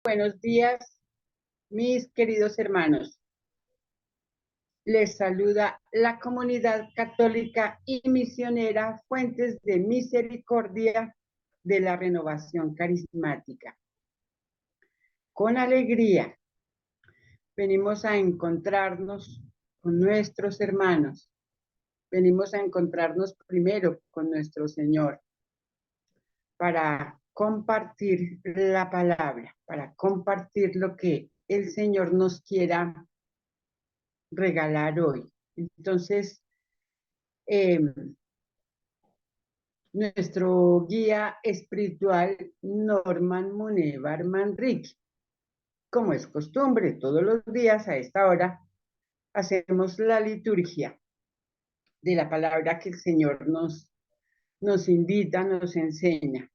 Buenos días, mis queridos hermanos. Les saluda la comunidad católica y misionera Fuentes de Misericordia de la Renovación Carismática. Con alegría venimos a encontrarnos con nuestros hermanos. Venimos a encontrarnos primero con nuestro Señor para compartir la palabra, para compartir lo que el Señor nos quiera regalar hoy. Entonces, nuestro guía espiritual, Norman Munevar Manrique. Como es costumbre, todos los días a esta hora hacemos la liturgia de la palabra que el Señor nos invita, nos enseña.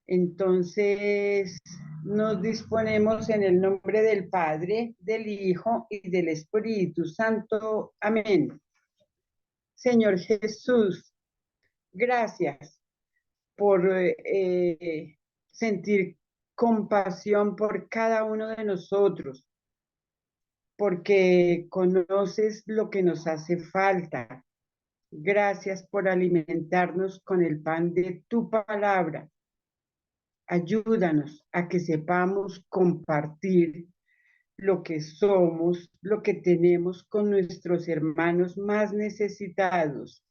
Entonces, nos disponemos en el nombre del Padre, del Hijo y del Espíritu Santo. Amén. Señor Jesús, gracias por sentir compasión por cada uno de nosotros, porque conoces lo que nos hace falta. Gracias por alimentarnos con el pan de tu palabra. Ayúdanos a que sepamos compartir lo que somos, lo que tenemos con nuestros hermanos más necesitados.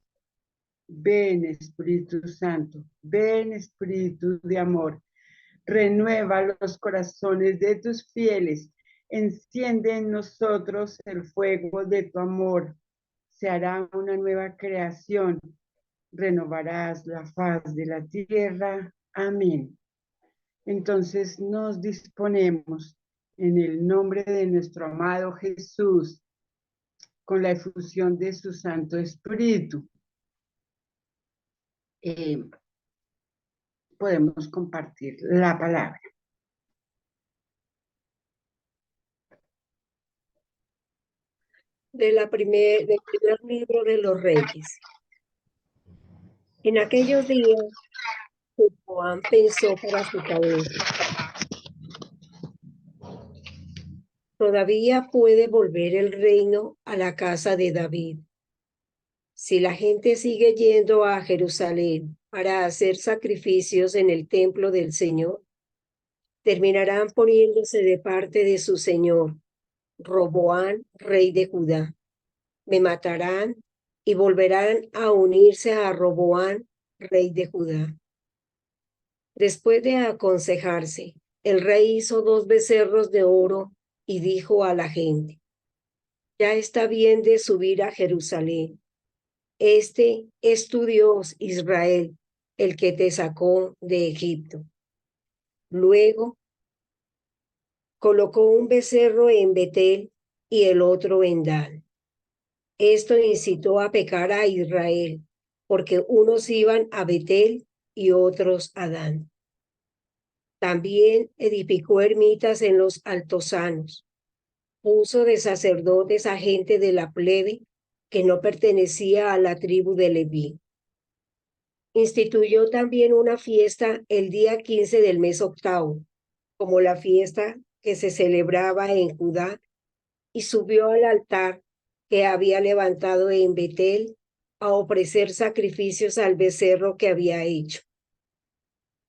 Ven, Espíritu Santo, ven, Espíritu de amor, renueva los corazones de tus fieles, enciende en nosotros el fuego de tu amor, se hará una nueva creación, renovarás la faz de la tierra. Amén. Entonces nos disponemos en el nombre de nuestro amado Jesús, con la efusión de su Santo Espíritu. Podemos compartir la palabra. Del primer libro de los Reyes. En aquellos días, Juan pensó para su cabeza: todavía puede volver el reino a la casa de David. Si la gente sigue yendo a Jerusalén para hacer sacrificios en el templo del Señor, terminarán poniéndose de parte de su señor, Roboán, rey de Judá. Me matarán y volverán a unirse a Roboán, rey de Judá. Después de aconsejarse, el rey hizo 2 becerros de oro y dijo a la gente: ya está bien de subir a Jerusalén. Este es tu Dios, Israel, el que te sacó de Egipto. Luego colocó un becerro en Betel y el otro en Dan. Esto incitó a pecar a Israel, porque unos iban a Betel y otros a Dan. También edificó ermitas en los altosanos. Puso de sacerdotes a gente de la plebe que no pertenecía a la tribu de Leví. Instituyó también una fiesta el día 15 del mes octavo, como la fiesta que se celebraba en Judá, y subió al altar que había levantado en Betel a ofrecer sacrificios al becerro que había hecho.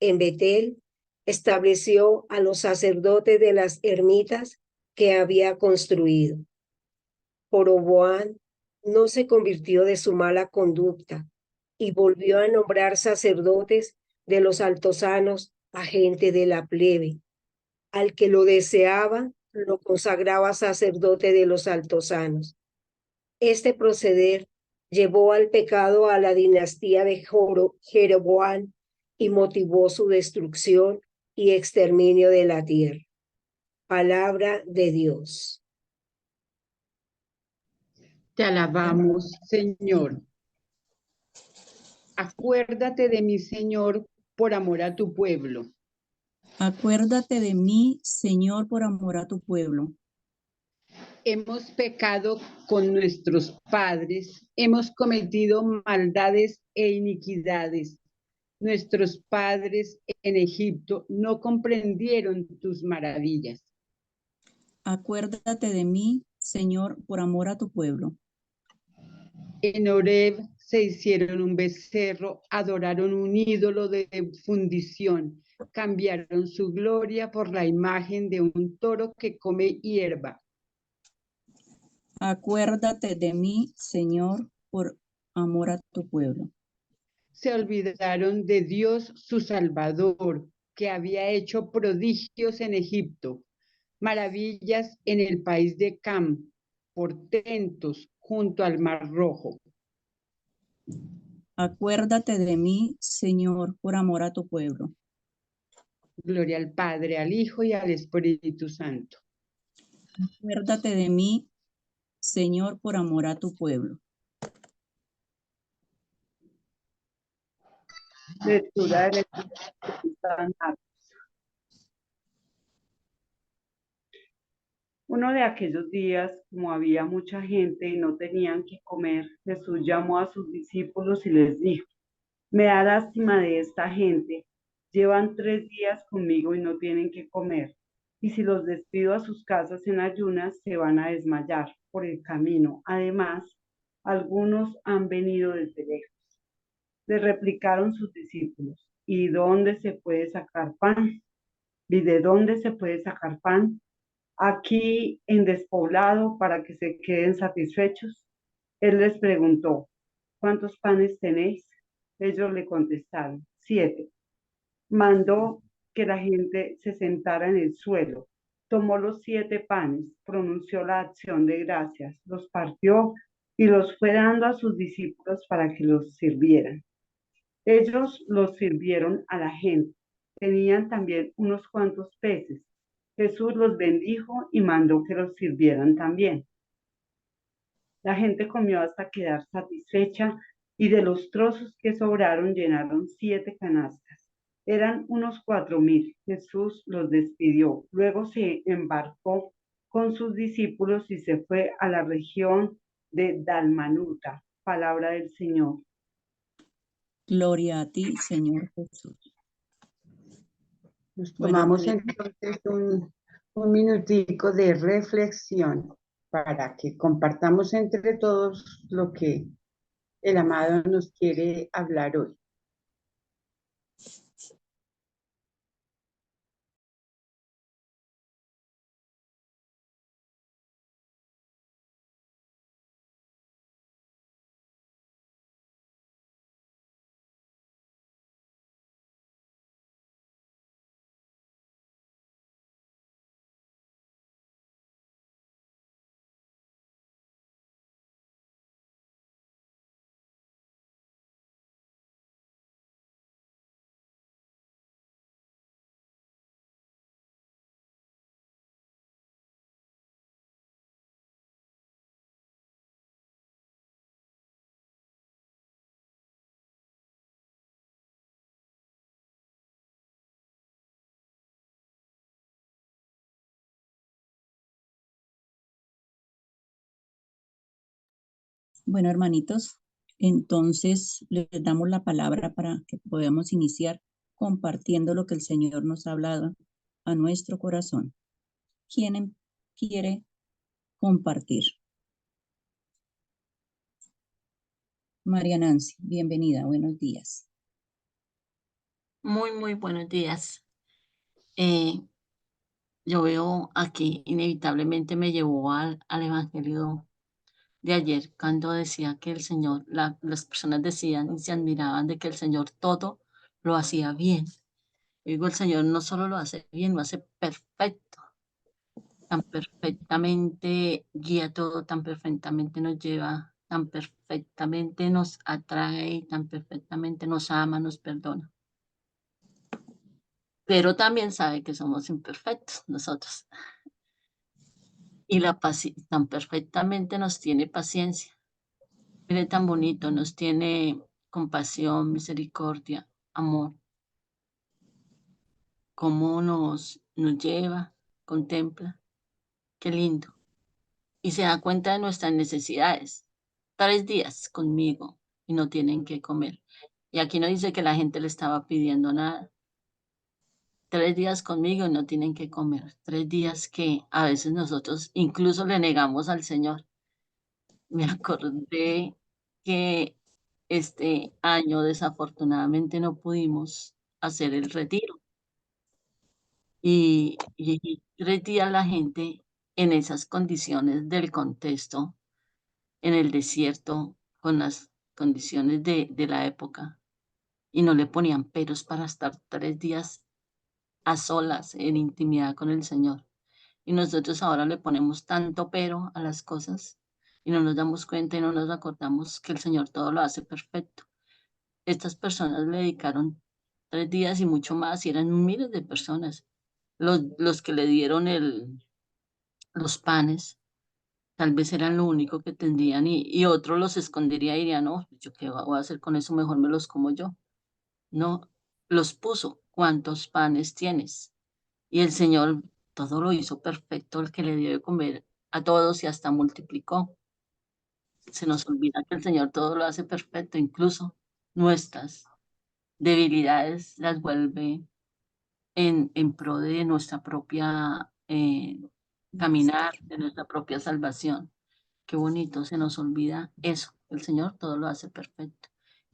En Betel estableció a los sacerdotes de las ermitas que había construido. Joroboam no se convirtió de su mala conducta y volvió a nombrar sacerdotes de los altosanos a gente de la plebe. Al que lo deseaba, lo consagraba sacerdote de los altosanos. Este proceder llevó al pecado a la dinastía de Jeroboam y motivó su destrucción y exterminio de la tierra. Palabra de Dios. Te alabamos, Señor. Acuérdate de mí, Señor, por amor a tu pueblo. Acuérdate de mí, Señor, por amor a tu pueblo. Hemos pecado con nuestros padres, hemos cometido maldades e iniquidades. Nuestros padres en Egipto no comprendieron tus maravillas. Acuérdate de mí, Señor, por amor a tu pueblo. En Horeb se hicieron un becerro, adoraron un ídolo de fundición, cambiaron su gloria por la imagen de un toro que come hierba. Acuérdate de mí, Señor, por amor a tu pueblo. Se olvidaron de Dios su Salvador, que había hecho prodigios en Egipto, maravillas en el país de Cam, portentos junto al Mar Rojo. Acuérdate de mí, Señor, por amor a tu pueblo. Gloria al Padre, al Hijo y al Espíritu Santo. Acuérdate de mí, Señor, por amor a tu pueblo. Lectura del Evangelio de San Marcos. Uno de aquellos días, como había mucha gente y no tenían que comer, Jesús llamó a sus discípulos y les dijo: Me da lástima de esta gente. Llevan 3 días conmigo y no tienen que comer. Y si los despido a sus casas en ayunas, se van a desmayar por el camino. Además, algunos han venido desde lejos. Le replicaron sus discípulos: ¿Y dónde se puede sacar pan? ¿Y de dónde se puede sacar pan? Aquí en despoblado para que se queden satisfechos. Él les preguntó: ¿Cuántos panes tenéis? Ellos le contestaron: 7. Mandó que la gente se sentara en el suelo. Tomó los 7 panes, pronunció la acción de gracias, los partió y los fue dando a sus discípulos para que los sirvieran. Ellos los sirvieron a la gente. Tenían también unos cuantos peces. Jesús los bendijo y mandó que los sirvieran también. La gente comió hasta quedar satisfecha y de los trozos que sobraron llenaron 7 canastas. Eran unos 4,000. Jesús los despidió. Luego se embarcó con sus discípulos y se fue a la región de Dalmanuta. Palabra del Señor. Gloria a ti, Señor Jesús. Nos Bueno, tomamos hermanito, entonces un minutico de reflexión para que compartamos entre todos lo que el amado nos quiere hablar hoy. bueno, hermanitos, entonces les damos la palabra para que podamos iniciar compartiendo lo que el Señor nos ha hablado a nuestro corazón. ¿Quién quiere compartir? María Nancy, bienvenida, buenos días. Muy buenos días. Yo veo aquí, inevitablemente me llevó al Evangelio de ayer, cuando decía que el Señor, las personas decían y se admiraban de que el Señor todo lo hacía bien. Yo digo, el Señor no solo lo hace bien, lo hace perfecto, tan perfectamente guía todo, tan perfectamente nos lleva, tan perfectamente nos atrae, tan perfectamente nos ama, nos perdona. Pero también sabe que somos imperfectos nosotros. Y tan perfectamente nos tiene paciencia. Mire, tan bonito, nos tiene compasión, misericordia, amor. Cómo nos lleva, contempla. Qué lindo. Y se da cuenta de nuestras necesidades. 3 días conmigo y no tienen que comer. Y aquí no dice que la gente le estaba pidiendo nada. 3 días conmigo y no tienen que comer. 3 días que a veces nosotros incluso le negamos al Señor. Me acordé que este año desafortunadamente no pudimos hacer el retiro y 3 días la gente en esas condiciones del contexto, en el desierto, con las condiciones de la época, y no le ponían peros para estar 3 días a solas en intimidad con el Señor. Y nosotros ahora le ponemos tanto pero a las cosas y no nos damos cuenta y no nos acordamos que el Señor todo lo hace perfecto. Estas personas le dedicaron 3 días y mucho más, y eran miles de personas. Los que le dieron los panes, tal vez eran lo único que tendrían, y otro los escondería y diría, no, ¿yo qué voy a hacer con eso? Mejor me los como yo. No, los puso. ¿Cuántos panes tienes? Y el Señor todo lo hizo perfecto, el que le dio de comer a todos y hasta multiplicó. Se nos olvida que el Señor todo lo hace perfecto, incluso nuestras debilidades las vuelve en pro de nuestra propia caminar, de nuestra propia salvación. Qué bonito, se nos olvida eso. El Señor todo lo hace perfecto,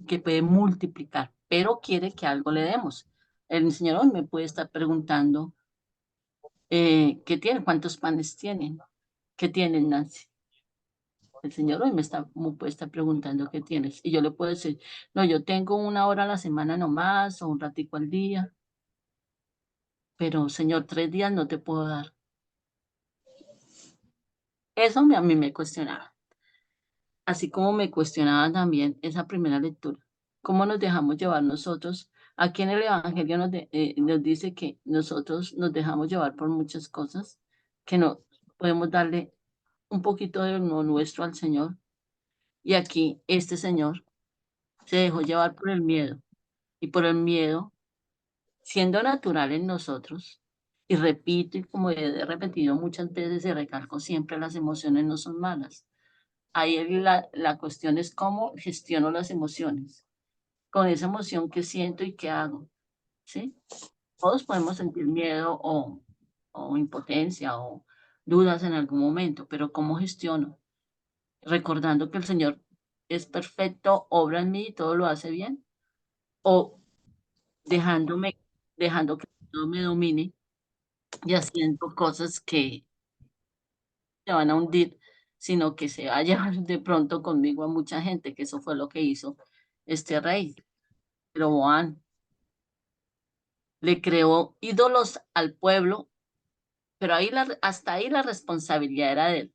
que puede multiplicar, pero quiere que algo le demos. El Señor hoy me puede estar preguntando, ¿qué tienen? ¿Cuántos panes tienen? ¿Qué tienen, Nancy? El Señor hoy me puede estar preguntando qué tienes. Y yo le puedo decir, no, yo tengo 1 hora a la semana nomás, o un ratico al día, pero Señor, 3 días no te puedo dar. Eso a mí me cuestionaba. Así como me cuestionaba también esa primera lectura. ¿Cómo nos dejamos llevar nosotros? Aquí en el Evangelio nos dice que nosotros nos dejamos llevar por muchas cosas, que no podemos darle un poquito de lo nuestro al Señor. Y aquí este Señor se dejó llevar por el miedo. Y por el miedo, siendo natural en nosotros, y repito, y como he repetido muchas veces y recalco siempre, las emociones no son malas. Ahí la cuestión es cómo gestiono las emociones. Con esa emoción que siento y qué hago, ¿sí? Todos podemos sentir miedo o impotencia o dudas en algún momento, pero ¿cómo gestiono? Recordando que el Señor es perfecto, obra en mí y todo lo hace bien, o dejándome, dejando que todo me domine y haciendo cosas que se van a hundir, sino que se va a llevar de pronto conmigo a mucha gente, que eso fue lo que hizo este rey, Roboán. Le creó ídolos al pueblo, pero hasta ahí la responsabilidad era de él.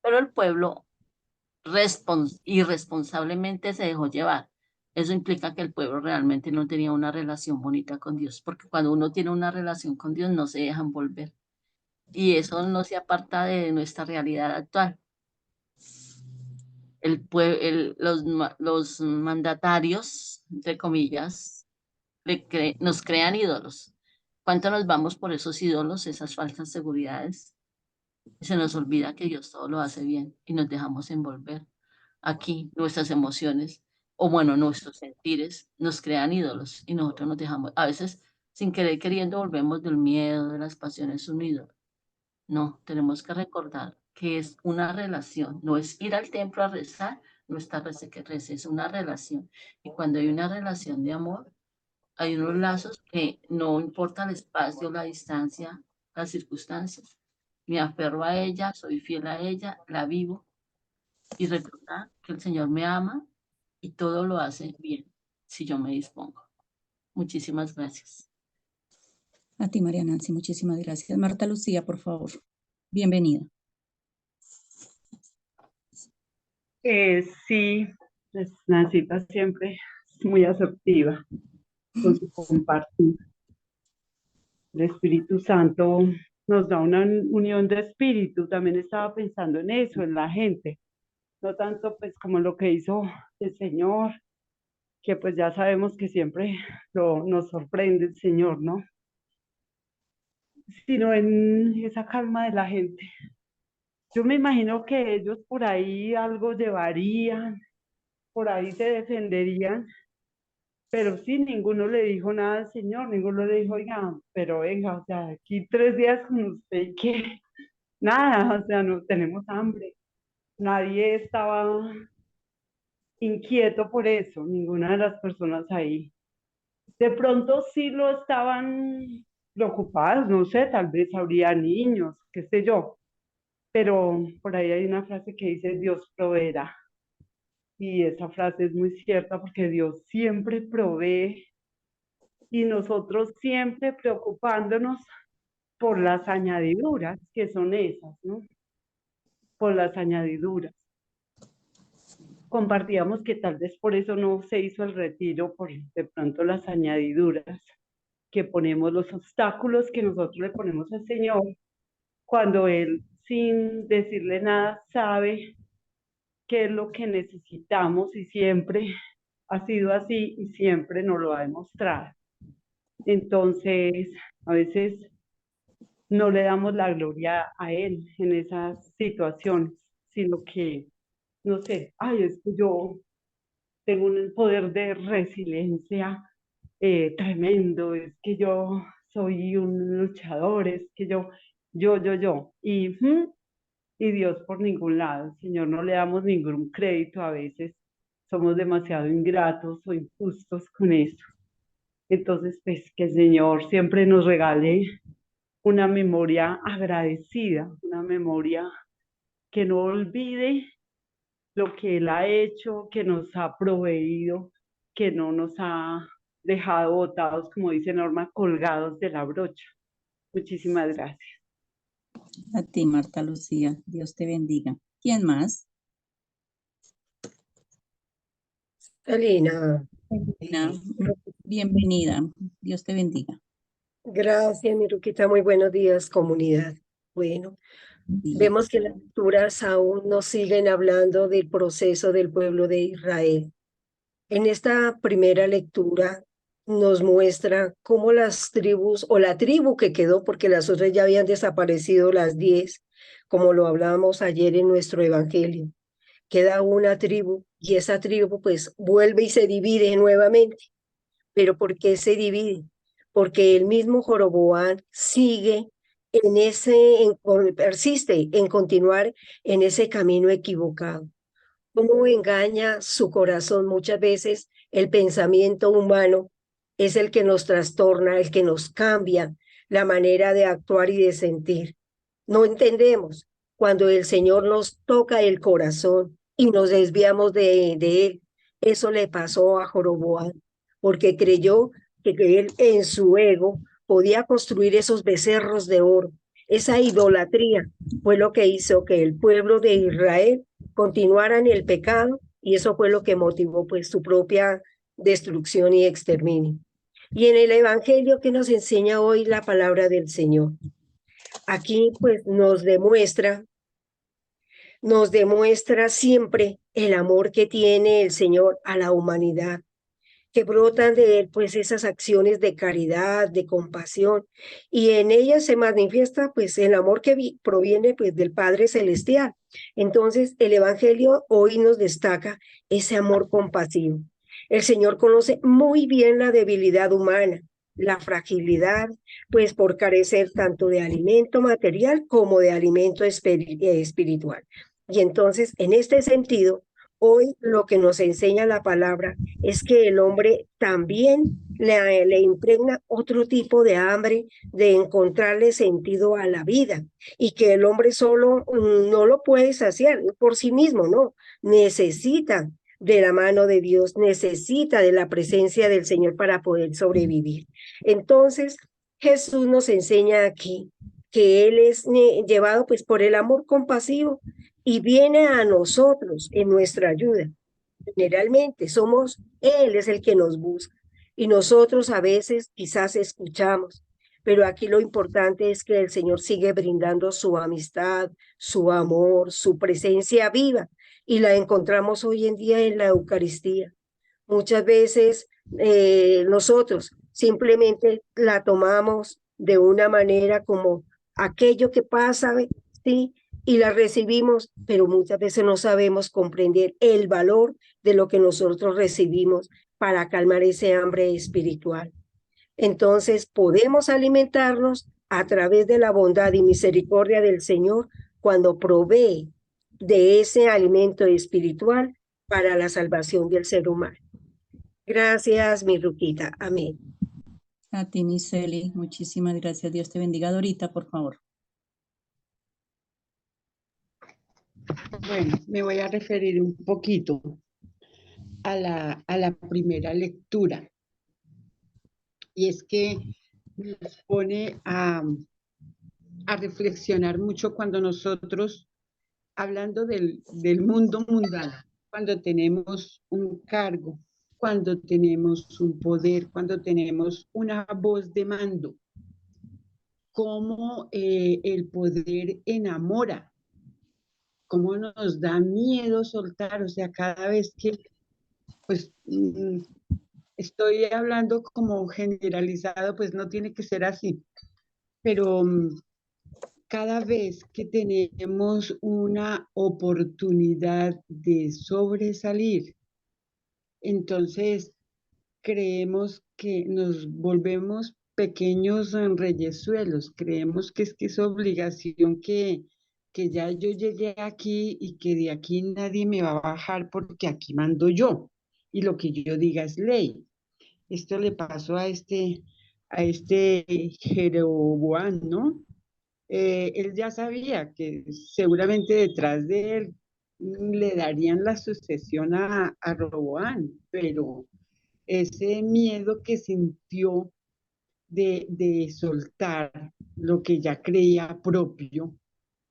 Pero el pueblo irresponsablemente se dejó llevar. Eso implica que el pueblo realmente no tenía una relación bonita con Dios, porque cuando uno tiene una relación con Dios no se dejan volver. Y eso no se aparta de nuestra realidad actual. Los mandatarios, entre comillas, nos crean ídolos. ¿Cuánto nos vamos por esos ídolos, esas falsas seguridades? Y se nos olvida que Dios todo lo hace bien y nos dejamos envolver. Aquí nuestras emociones, o bueno, nuestros sentires, nos crean ídolos y nosotros nos dejamos, a veces sin querer queriendo, volvemos del miedo, de las pasiones un ídolo. No, tenemos que recordar que es una relación, no es ir al templo a rezar, no está rece que rece, es una relación. Y cuando hay una relación de amor, hay unos lazos que no importa el espacio, la distancia, las circunstancias. Me aferro a ella, soy fiel a ella, la vivo y recordar que el Señor me ama y todo lo hace bien si yo me dispongo. Muchísimas gracias. A ti, María Nancy, muchísimas gracias. Marta Lucía, por favor. Bienvenida. Sí, pues Nancita siempre es muy asertiva con su compartir. El Espíritu Santo nos da una unión de espíritu. También estaba pensando en eso, en la gente. No tanto pues como lo que hizo el Señor, que pues ya sabemos que siempre nos sorprende el Señor, ¿no? Sino en esa calma de la gente. Yo me imagino que ellos por ahí algo llevarían, por ahí se defenderían, Pero sí, ninguno le dijo nada al Señor, ninguno le dijo, oiga, pero venga, o sea, aquí 3 días con usted y que nada, o sea, no tenemos hambre. Nadie estaba inquieto por eso, ninguna de las personas ahí. De pronto sí lo estaban preocupadas, no sé, tal vez habría niños, qué sé yo, pero por ahí hay una frase que dice Dios proveerá. Y esa frase es muy cierta porque Dios siempre provee y nosotros siempre preocupándonos por las añadiduras, que son esas, ¿no? Por las añadiduras. Compartíamos que tal vez por eso no se hizo el retiro, por de pronto las añadiduras, que ponemos los obstáculos que nosotros le ponemos al Señor, cuando Él, sin decirle nada, sabe qué es lo que necesitamos y siempre ha sido así y siempre nos lo ha demostrado. Entonces, a veces no le damos la gloria a Él en esas situaciones, sino que, no sé, ay, es que yo tengo un poder de resiliencia tremendo, es que yo soy un luchador, es que yo. Y Dios por ningún lado, Señor, no le damos ningún crédito a veces, somos demasiado ingratos o injustos con eso. Entonces, pues que el Señor siempre nos regale una memoria agradecida, una memoria que no olvide lo que Él ha hecho, que nos ha proveído, que no nos ha dejado botados, como dice Norma, colgados de la brocha. Muchísimas gracias. A ti, Marta Lucía. Dios te bendiga. ¿Quién más? Alina, Elena, bienvenida. Dios te bendiga. gracias, mi Ruquita. Muy buenos días, comunidad. Bueno, vemos que las lecturas aún nos siguen hablando del proceso del pueblo de Israel. En esta primera lectura nos muestra cómo las tribus, o la tribu que quedó, porque las otras ya habían desaparecido las 10, como lo hablábamos ayer en nuestro evangelio. Queda una tribu y esa tribu pues vuelve y se divide nuevamente. ¿Pero por qué se divide? Porque el mismo Joroboam sigue persiste en continuar en ese camino equivocado. Cómo engaña su corazón muchas veces. El pensamiento humano es el que nos trastorna, el que nos cambia la manera de actuar y de sentir. No entendemos cuando el Señor nos toca el corazón y nos desviamos de él. Eso le pasó a Joroboam, porque creyó que él en su ego podía construir esos becerros de oro. Esa idolatría fue lo que hizo que el pueblo de Israel continuara en el pecado, y eso fue lo que motivó pues su propia destrucción y exterminio. Y en el Evangelio que nos enseña hoy la palabra del Señor, aquí pues nos demuestra siempre el amor que tiene el Señor a la humanidad, que brotan de él pues esas acciones de caridad, de compasión, y en ellas se manifiesta pues el amor que proviene pues del Padre Celestial. Entonces el Evangelio hoy nos destaca ese amor compasivo. El Señor conoce muy bien la debilidad humana, la fragilidad, pues por carecer tanto de alimento material como de alimento espiritual. Y entonces, en este sentido, hoy lo que nos enseña la palabra es que el hombre también le impregna otro tipo de hambre de encontrarle sentido a la vida, y que el hombre solo no lo puede saciar por sí mismo, no, necesita de la mano de Dios, necesita de la presencia del Señor para poder sobrevivir. Entonces, Jesús nos enseña aquí que Él es llevado pues por el amor compasivo y viene a nosotros en nuestra ayuda. Generalmente somos, Él es el que nos busca, y nosotros a veces quizás escuchamos, pero aquí lo importante es que el Señor sigue brindando su amistad, su amor, su presencia viva, y la encontramos hoy en día en la Eucaristía. Muchas veces nosotros simplemente la tomamos de una manera como aquello que pasa, ¿sí? Y la recibimos, pero muchas veces no sabemos comprender el valor de lo que nosotros recibimos para calmar ese hambre espiritual. Entonces podemos alimentarnos a través de la bondad y misericordia del Señor cuando provee de ese alimento espiritual para la salvación del ser humano. Gracias, mi Ruquita. Amén. A ti, mi Celi, muchísimas gracias. Dios te bendiga. Dorita, por favor. Bueno, me voy a referir un poquito a la primera lectura. Y es que nos pone a reflexionar mucho cuando nosotros, hablando del mundo mundano, cuando tenemos un cargo, cuando tenemos un poder, cuando tenemos una voz de mando, cómo el poder enamora, cómo nos da miedo soltar, o sea, cada vez que, pues, estoy hablando como generalizado, pues no tiene que ser así, pero cada vez que tenemos una oportunidad de sobresalir, entonces creemos que nos volvemos pequeños reyesuelos, creemos que es obligación que ya yo llegué aquí y que de aquí nadie me va a bajar porque aquí mando yo y lo que yo diga es ley. Esto le pasó a este Jeroboam, ¿no? Él ya sabía que seguramente detrás de él le darían la sucesión a Roboán, pero ese miedo que sintió de soltar lo que ya creía propio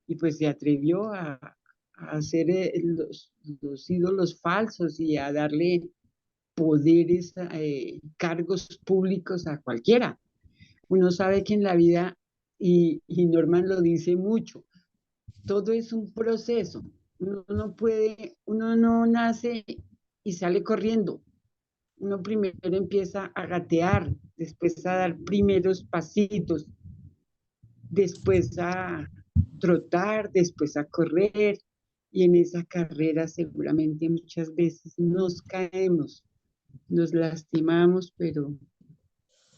y pues se atrevió a hacer los ídolos falsos y a darle poderes, cargos públicos a cualquiera. Uno sabe que en la vida, y Norman lo dice mucho, todo es un proceso. Uno no puede, uno no nace y sale corriendo. Uno primero empieza a gatear, después a dar primeros pasitos, después a trotar, después a correr, y en esa carrera seguramente muchas veces nos caemos, nos lastimamos, pero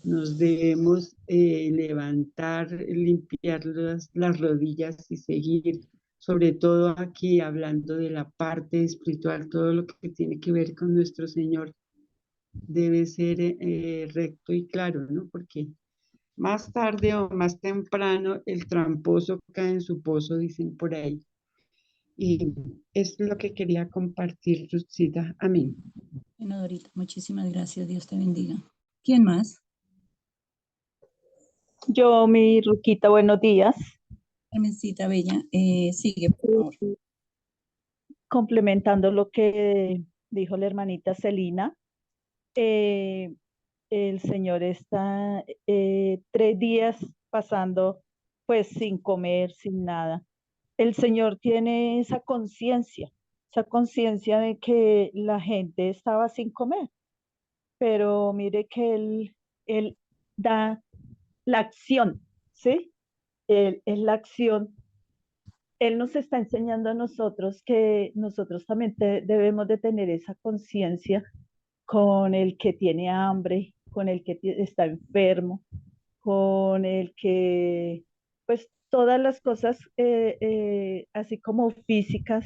nos debemos levantar, limpiar las rodillas y seguir, sobre todo aquí hablando de la parte espiritual, todo lo que tiene que ver con nuestro Señor debe ser recto y claro, ¿no? Porque más tarde o más temprano el tramposo cae en su pozo, dicen por ahí. Y es lo que quería compartir, Ruthcita. Amén. Bueno, Dorita, muchísimas gracias. Dios te bendiga. ¿Quién más? Yo, mi Ruquita, buenos días. Carmencita Bella, sigue, por favor. Complementando lo que dijo la hermanita Celina, el Señor está 3 días pasando pues sin comer, sin nada. El Señor tiene esa conciencia de que la gente estaba sin comer, pero mire que Él da la acción, ¿sí? Él es la acción. Él nos está enseñando a nosotros que nosotros también debemos de tener esa conciencia con el que tiene hambre, con el que está enfermo, con el que, pues todas las cosas, así como físicas,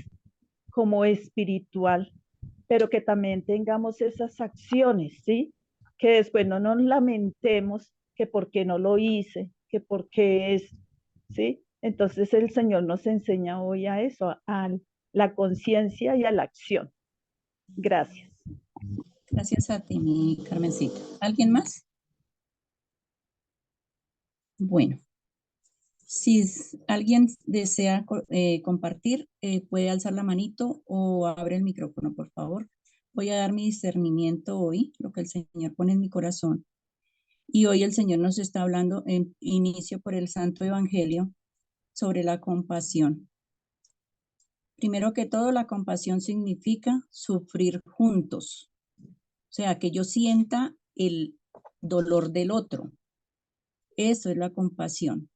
como espiritual, pero que también tengamos esas acciones, ¿sí? Que después no nos lamentemos que por qué no lo hice, que por qué es, ¿sí? Entonces el Señor nos enseña hoy a eso, a la conciencia y a la acción. Gracias. Gracias a ti, mi Carmencita. ¿Alguien más? Bueno, si alguien desea compartir, puede alzar la manito o abre el micrófono, por favor. Voy a dar mi discernimiento hoy, lo que el Señor pone en mi corazón. Y hoy el Señor nos está hablando en inicio por el Santo Evangelio sobre la compasión. Primero que todo, la compasión significa sufrir juntos. O sea, que yo sienta el dolor del otro. Eso es la compasión.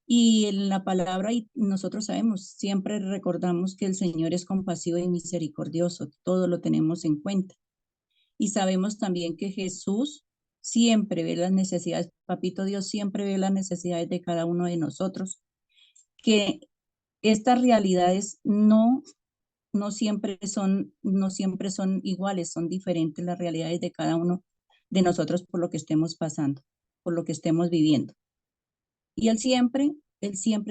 Y en la palabra, y nosotros sabemos, siempre recordamos que el Señor es compasivo y misericordioso. Todo lo tenemos en cuenta. Y sabemos también que Jesús siempre ve las necesidades, Papito Dios siempre ve las necesidades de cada uno de nosotros, que estas realidades no siempre son iguales, son diferentes las realidades de cada uno de nosotros por lo que estemos pasando, por lo que estemos viviendo. Y Él siempre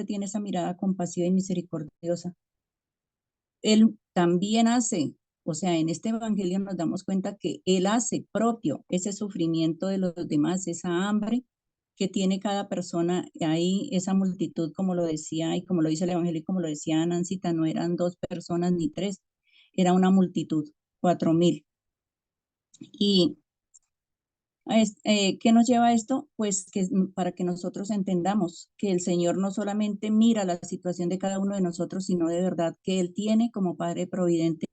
tiene esa mirada compasiva y misericordiosa. Él también hace, o sea, en este evangelio nos damos cuenta que Él hace propio ese sufrimiento de los demás, esa hambre que tiene cada persona ahí, esa multitud, como lo decía y como lo dice el evangelio y como lo decía Nancita, no eran 2 personas ni 3, era una multitud, 4,000. Y ¿qué nos lleva a esto? Pues que para que nosotros entendamos que el Señor no solamente mira la situación de cada uno de nosotros, sino de verdad que Él tiene como Padre Providente,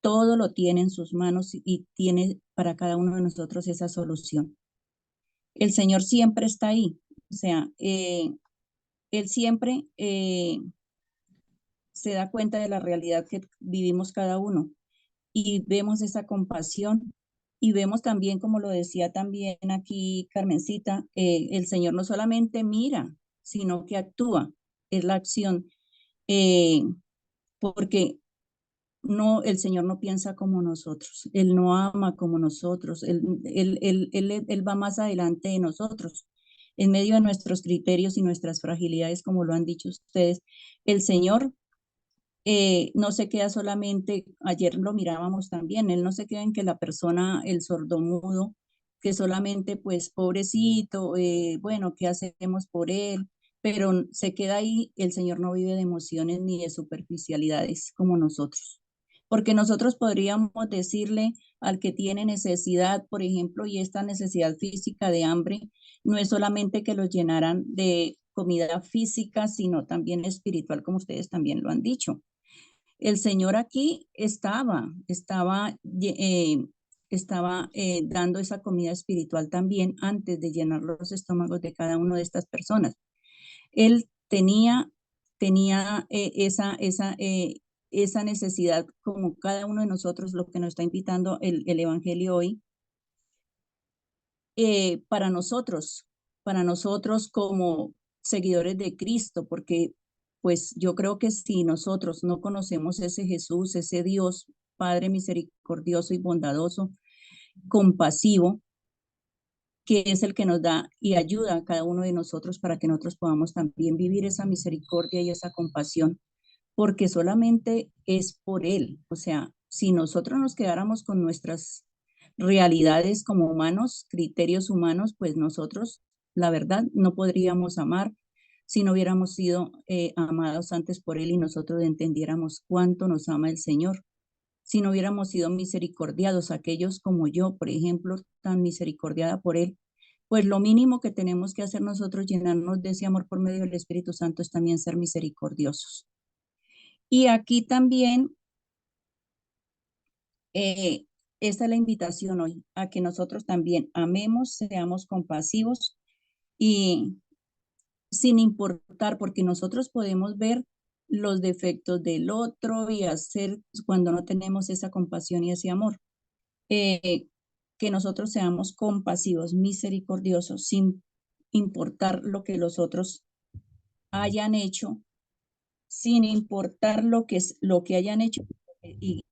todo lo tiene en sus manos y tiene para cada uno de nosotros esa solución. El Señor siempre está ahí, o sea, Él siempre se da cuenta de la realidad que vivimos cada uno y vemos esa compasión y vemos también, como lo decía también aquí Carmencita, el Señor no solamente mira, sino que actúa, es la acción, porque el Señor no piensa como nosotros, Él no ama como nosotros, Él va más adelante de nosotros. En medio de nuestros criterios y nuestras fragilidades, como lo han dicho ustedes, el Señor no se queda solamente, ayer lo mirábamos también, Él no se queda en que la persona, el sordomudo, que solamente pues pobrecito, bueno, ¿qué hacemos por él? Pero se queda ahí, el Señor no vive de emociones ni de superficialidades como nosotros. Porque nosotros podríamos decirle al que tiene necesidad, por ejemplo, y esta necesidad física de hambre, no es solamente que los llenaran de comida física, sino también espiritual, como ustedes también lo han dicho. El Señor aquí estaba dando esa comida espiritual también antes de llenar los estómagos de cada una de estas personas. Él tenía esa necesidad, como cada uno de nosotros, lo que nos está invitando el Evangelio hoy, para nosotros como seguidores de Cristo, porque pues yo creo que si nosotros no conocemos ese Jesús, ese Dios, Padre misericordioso y bondadoso, compasivo, que es el que nos da y ayuda a cada uno de nosotros para que nosotros podamos también vivir esa misericordia y esa compasión, porque solamente es por Él. O sea, si nosotros nos quedáramos con nuestras realidades como humanos, criterios humanos, pues nosotros, la verdad, no podríamos amar si no hubiéramos sido amados antes por Él y nosotros entendiéramos cuánto nos ama el Señor. Si no hubiéramos sido misericordiados, aquellos como yo, por ejemplo, tan misericordiada por Él, pues lo mínimo que tenemos que hacer nosotros, llenarnos de ese amor por medio del Espíritu Santo, es también ser misericordiosos. Y aquí también, esta es la invitación hoy, a que nosotros también amemos, seamos compasivos y sin importar, porque nosotros podemos ver los defectos del otro y hacer, cuando no tenemos esa compasión y ese amor, que nosotros seamos compasivos, misericordiosos, sin importar lo que los otros hayan hecho, sin importar lo que hayan hecho y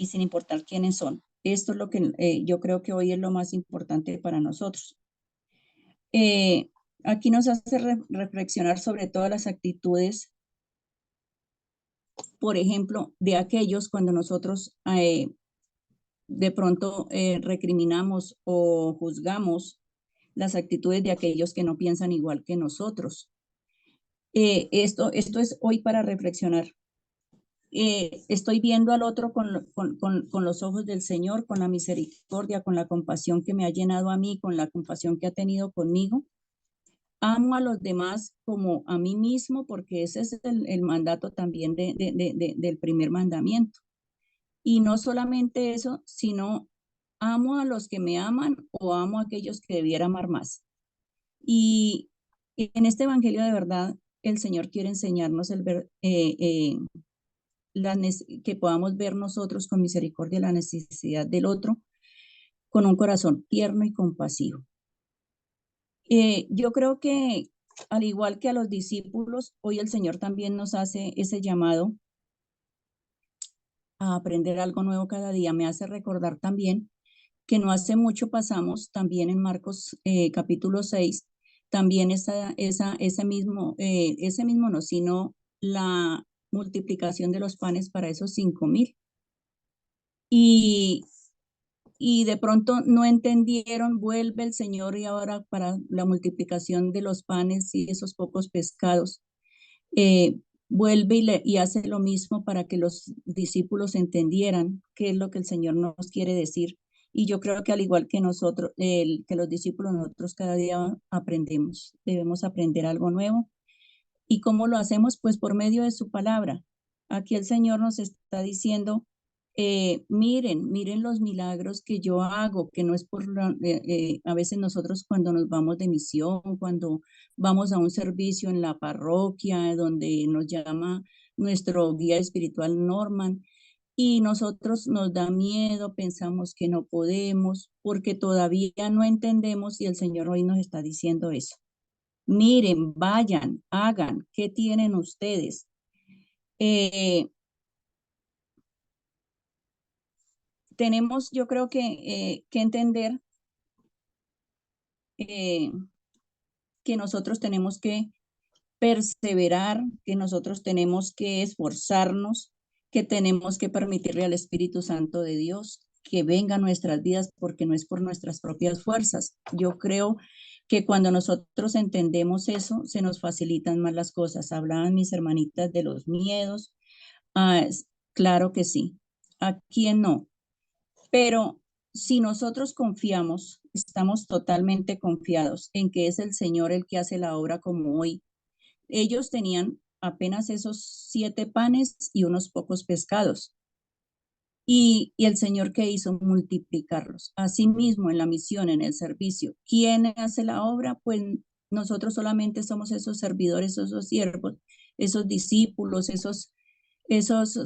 sin importar quiénes son. Esto es lo que yo creo que hoy es lo más importante para nosotros. Aquí nos hace reflexionar sobre todas las actitudes, por ejemplo, de aquellos cuando nosotros de pronto recriminamos o juzgamos las actitudes de aquellos que no piensan igual que nosotros. Esto es hoy para reflexionar. Estoy viendo al otro con los ojos del Señor, con la misericordia, con la compasión que me ha llenado a mí, con la compasión que ha tenido conmigo. Amo a los demás como a mí mismo, porque ese es el mandato también del primer mandamiento. Y no solamente eso, sino amo a los que me aman o amo a aquellos que debiera amar más. Y en este evangelio de verdad, el Señor quiere enseñarnos que podamos ver nosotros con misericordia la necesidad del otro, con un corazón tierno y compasivo. Yo creo que al igual que a los discípulos, hoy el Señor también nos hace ese llamado a aprender algo nuevo cada día. Me hace recordar también que no hace mucho pasamos también en Marcos capítulo 6, también ese mismo no, sino la multiplicación de los panes para esos 5,000. Y de pronto no entendieron, vuelve el Señor y ahora para la multiplicación de los panes y esos pocos pescados, vuelve y hace lo mismo para que los discípulos entendieran qué es lo que el Señor nos quiere decir. Y yo creo que al igual que nosotros, que los discípulos, nosotros cada día aprendemos, debemos aprender algo nuevo. ¿Y cómo lo hacemos? Pues por medio de su palabra. Aquí el Señor nos está diciendo, miren los milagros que yo hago, que no es a veces nosotros cuando nos vamos de misión, cuando vamos a un servicio en la parroquia, donde nos llama nuestro guía espiritual Norman, y nosotros nos da miedo, pensamos que no podemos, porque todavía no entendemos y el Señor hoy nos está diciendo eso. Miren, vayan, hagan, ¿qué tienen ustedes? Tenemos, yo creo que entender que nosotros tenemos que perseverar, que nosotros tenemos que esforzarnos, que tenemos que permitirle al Espíritu Santo de Dios que venga a nuestras vidas porque no es por nuestras propias fuerzas. Yo creo que cuando nosotros entendemos eso, se nos facilitan más las cosas. Hablaban mis hermanitas de los miedos. Claro que sí. ¿A quién no? Pero si nosotros confiamos, estamos totalmente confiados en que es el Señor el que hace la obra como hoy. Ellos tenían apenas esos 7 panes y unos pocos pescados. Y el Señor que hizo multiplicarlos. Asimismo, en la misión, en el servicio, ¿quién hace la obra? Pues nosotros solamente somos esos servidores, esos siervos, esos discípulos, esos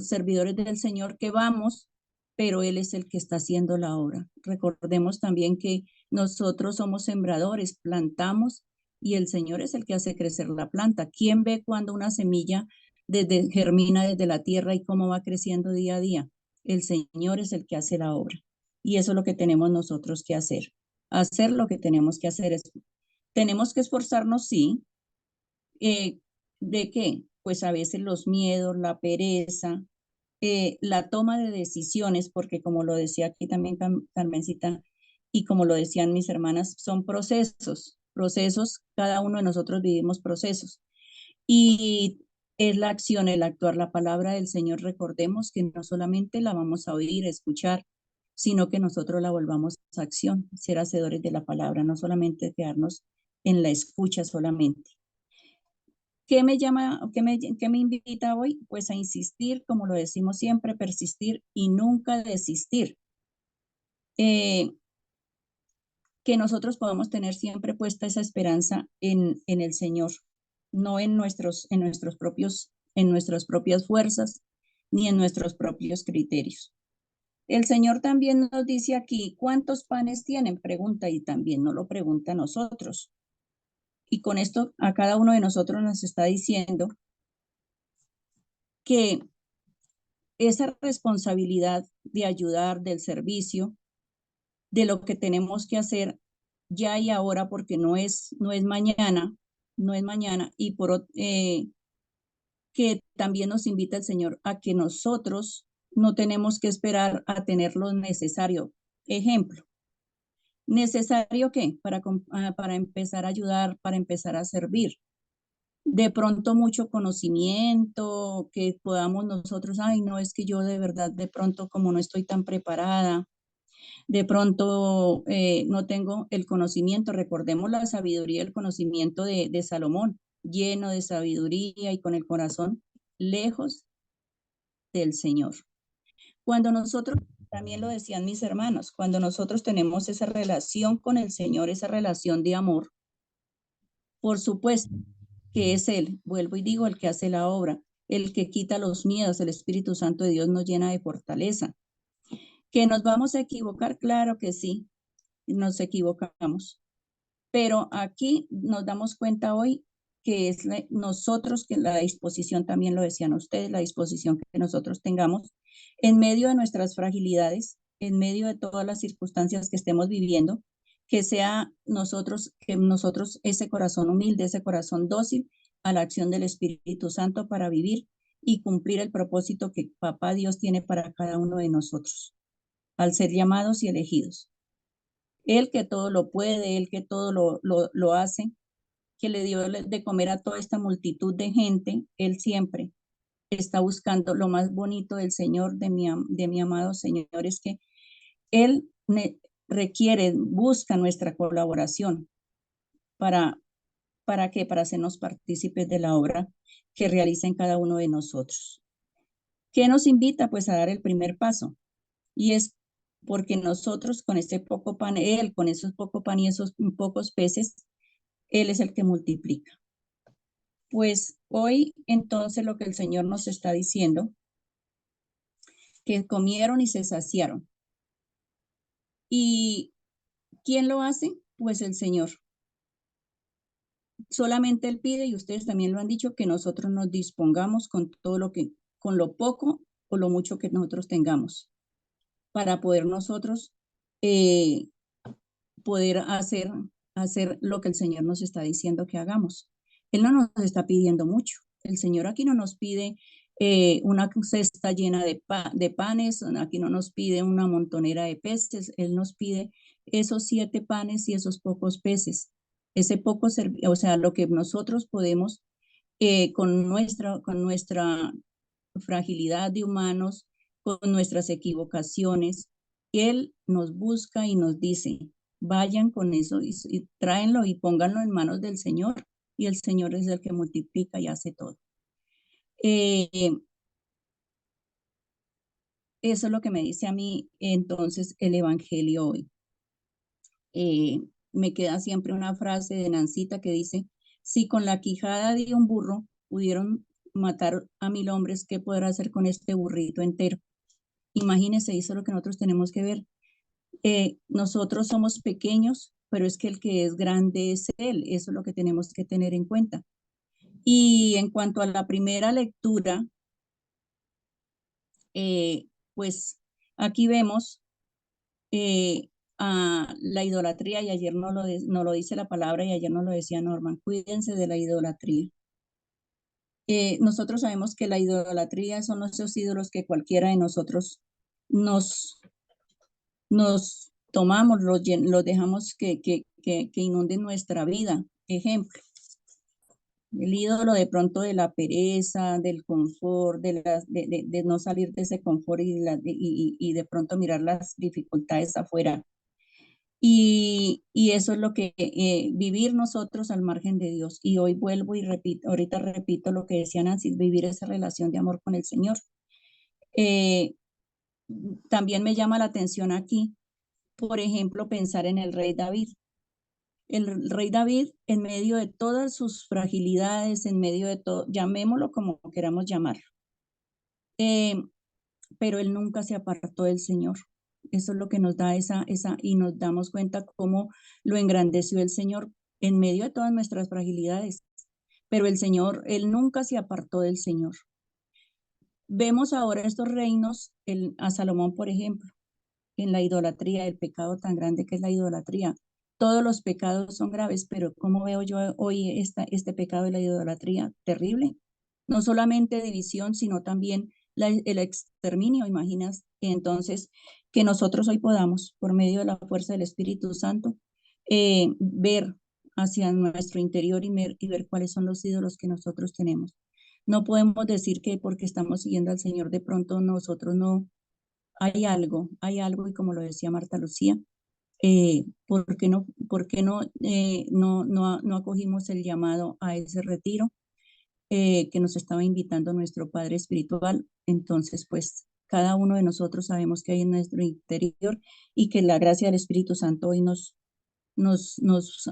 servidores del Señor que vamos, pero Él es el que está haciendo la obra. Recordemos también que nosotros somos sembradores, plantamos y el Señor es el que hace crecer la planta. ¿Quién ve cuando una semilla germina desde la tierra y cómo va creciendo día a día? El Señor es el que hace la obra. Y eso es lo que tenemos nosotros que hacer. Hacer lo que tenemos que hacer tenemos que esforzarnos, sí. ¿De qué? Pues a veces los miedos, la pereza, la toma de decisiones, porque como lo decía aquí también Carmencita, y como lo decían mis hermanas, son procesos, cada uno de nosotros vivimos procesos. Y es la acción, el actuar, la palabra del Señor, recordemos que no solamente la vamos a oír, escuchar, sino que nosotros la volvamos a acción, ser hacedores de la palabra, no solamente quedarnos en la escucha solamente. ¿Qué me invita hoy? Pues a insistir, como lo decimos siempre, persistir y nunca desistir. Que nosotros podamos tener siempre puesta esa esperanza en el Señor, no en nuestras propias fuerzas, ni en nuestros propios criterios. El Señor también nos dice aquí, ¿cuántos panes tienen? Pregunta, y también nos lo pregunta a nosotros. Y con esto a cada uno de nosotros nos está diciendo que esa responsabilidad de ayudar, del servicio, de lo que tenemos que hacer ya y ahora, porque no es mañana, y que también nos invita el Señor a que nosotros no tenemos que esperar a tener lo necesario. Ejemplo, ¿necesario qué? Para empezar a ayudar, para empezar a servir. De pronto mucho conocimiento, que podamos nosotros, ay, no, es que yo de verdad, de pronto como no estoy tan preparada, de pronto no tengo el conocimiento. Recordemos la sabiduría y el conocimiento de Salomón, lleno de sabiduría y con el corazón lejos del Señor. Cuando nosotros, también lo decían mis hermanos, cuando nosotros tenemos esa relación con el Señor, esa relación de amor, por supuesto que es Él, vuelvo y digo, el que hace la obra, el que quita los miedos, el Espíritu Santo de Dios nos llena de fortaleza. ¿Que nos vamos a equivocar? Claro que sí, nos equivocamos. Pero aquí nos damos cuenta hoy que es nosotros, que la disposición, también lo decían ustedes, la disposición que nosotros tengamos en medio de nuestras fragilidades, en medio de todas las circunstancias que estemos viviendo, que sea que nosotros ese corazón humilde, ese corazón dócil a la acción del Espíritu Santo para vivir y cumplir el propósito que Papá Dios tiene para cada uno de nosotros, al ser llamados y elegidos. Él que todo lo puede, Él que todo lo hace, que le dio de comer a toda esta multitud de gente, Él siempre está buscando lo más bonito del Señor, de mi amado Señor, es que Él busca nuestra colaboración para qué, para hacernos partícipes de la obra que realiza en cada uno de nosotros. ¿Qué nos invita? Pues a dar el primer paso, y es porque nosotros con este poco pan, Él con esos poco pan y esos pocos peces, Él es el que multiplica. Pues hoy entonces lo que el Señor nos está diciendo, que comieron y se saciaron. ¿Y quién lo hace? Pues el Señor. Solamente Él pide, y ustedes también lo han dicho, que nosotros nos dispongamos con todo con lo poco o lo mucho que nosotros tengamos, para poder nosotros poder hacer lo que el Señor nos está diciendo que hagamos. Él no nos está pidiendo mucho. El Señor aquí no nos pide una cesta llena de panes, aquí no nos pide una montonera de peces, Él nos pide esos 7 panes y esos pocos peces. Ese poco, o sea, lo que nosotros podemos con nuestra fragilidad de humanos, con nuestras equivocaciones, Él nos busca y nos dice, vayan con eso y tráenlo y pónganlo en manos del Señor, y el Señor es el que multiplica y hace todo. Eso es lo que me dice a mí entonces el Evangelio hoy. Me queda siempre una frase de Nancita que dice, si con la quijada de un burro pudieron matar a 1000 hombres, ¿qué podrá hacer con este burrito entero? Imagínense, eso es lo que nosotros tenemos que ver. Nosotros somos pequeños, pero es que el que es grande es Él. Eso es lo que tenemos que tener en cuenta. Y en cuanto a la primera lectura, pues aquí vemos a la idolatría, y ayer no lo dice la palabra, y ayer nos lo decía Norman, cuídense de la idolatría. Nosotros sabemos que la idolatría son esos ídolos que cualquiera de nosotros nos tomamos, los dejamos que inunden nuestra vida. Ejemplo, el ídolo de pronto de la pereza, del confort, de no salir de ese confort y de pronto mirar las dificultades afuera. Y eso es lo que vivir nosotros al margen de Dios. Y hoy vuelvo y repito, ahorita repito lo que decía Nancy, vivir esa relación de amor con el Señor. También me llama la atención aquí, por ejemplo, pensar en el rey David. El rey David, en medio de todas sus fragilidades, en medio de todo, llamémoslo como queramos llamarlo, pero él nunca se apartó del Señor. Eso es lo que nos da y nos damos cuenta cómo lo engrandeció el Señor en medio de todas nuestras fragilidades. Pero el Señor, él nunca se apartó del Señor. Vemos ahora estos reinos, a Salomón, por ejemplo, en la idolatría, el pecado tan grande que es la idolatría. Todos los pecados son graves, pero ¿cómo veo yo hoy este pecado de la idolatría? Terrible. No solamente división, sino también el exterminio, imaginas. Entonces, que nosotros hoy podamos, por medio de la fuerza del Espíritu Santo, ver hacia nuestro interior y ver cuáles son los ídolos que nosotros tenemos. No podemos decir que porque estamos siguiendo al Señor, de pronto nosotros no, hay algo, y como lo decía Marta Lucía, ¿por qué no acogimos el llamado a ese retiro que nos estaba invitando nuestro Padre Espiritual? Entonces, pues cada uno de nosotros sabemos que hay en nuestro interior, y que la gracia del Espíritu Santo hoy nos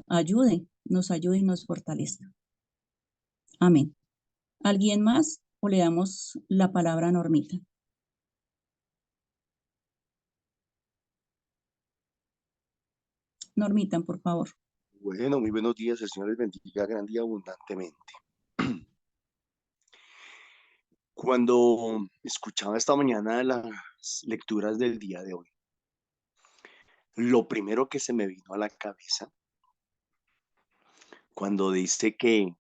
ayude y nos fortalezca. Amén. ¿Alguien más o le damos la palabra a Normita? Normita, por favor. Bueno, muy buenos días, el Señor les bendiga grande y abundantemente. Cuando escuchaba esta mañana las lecturas del día de hoy, lo primero que se me vino a la cabeza, cuando dice que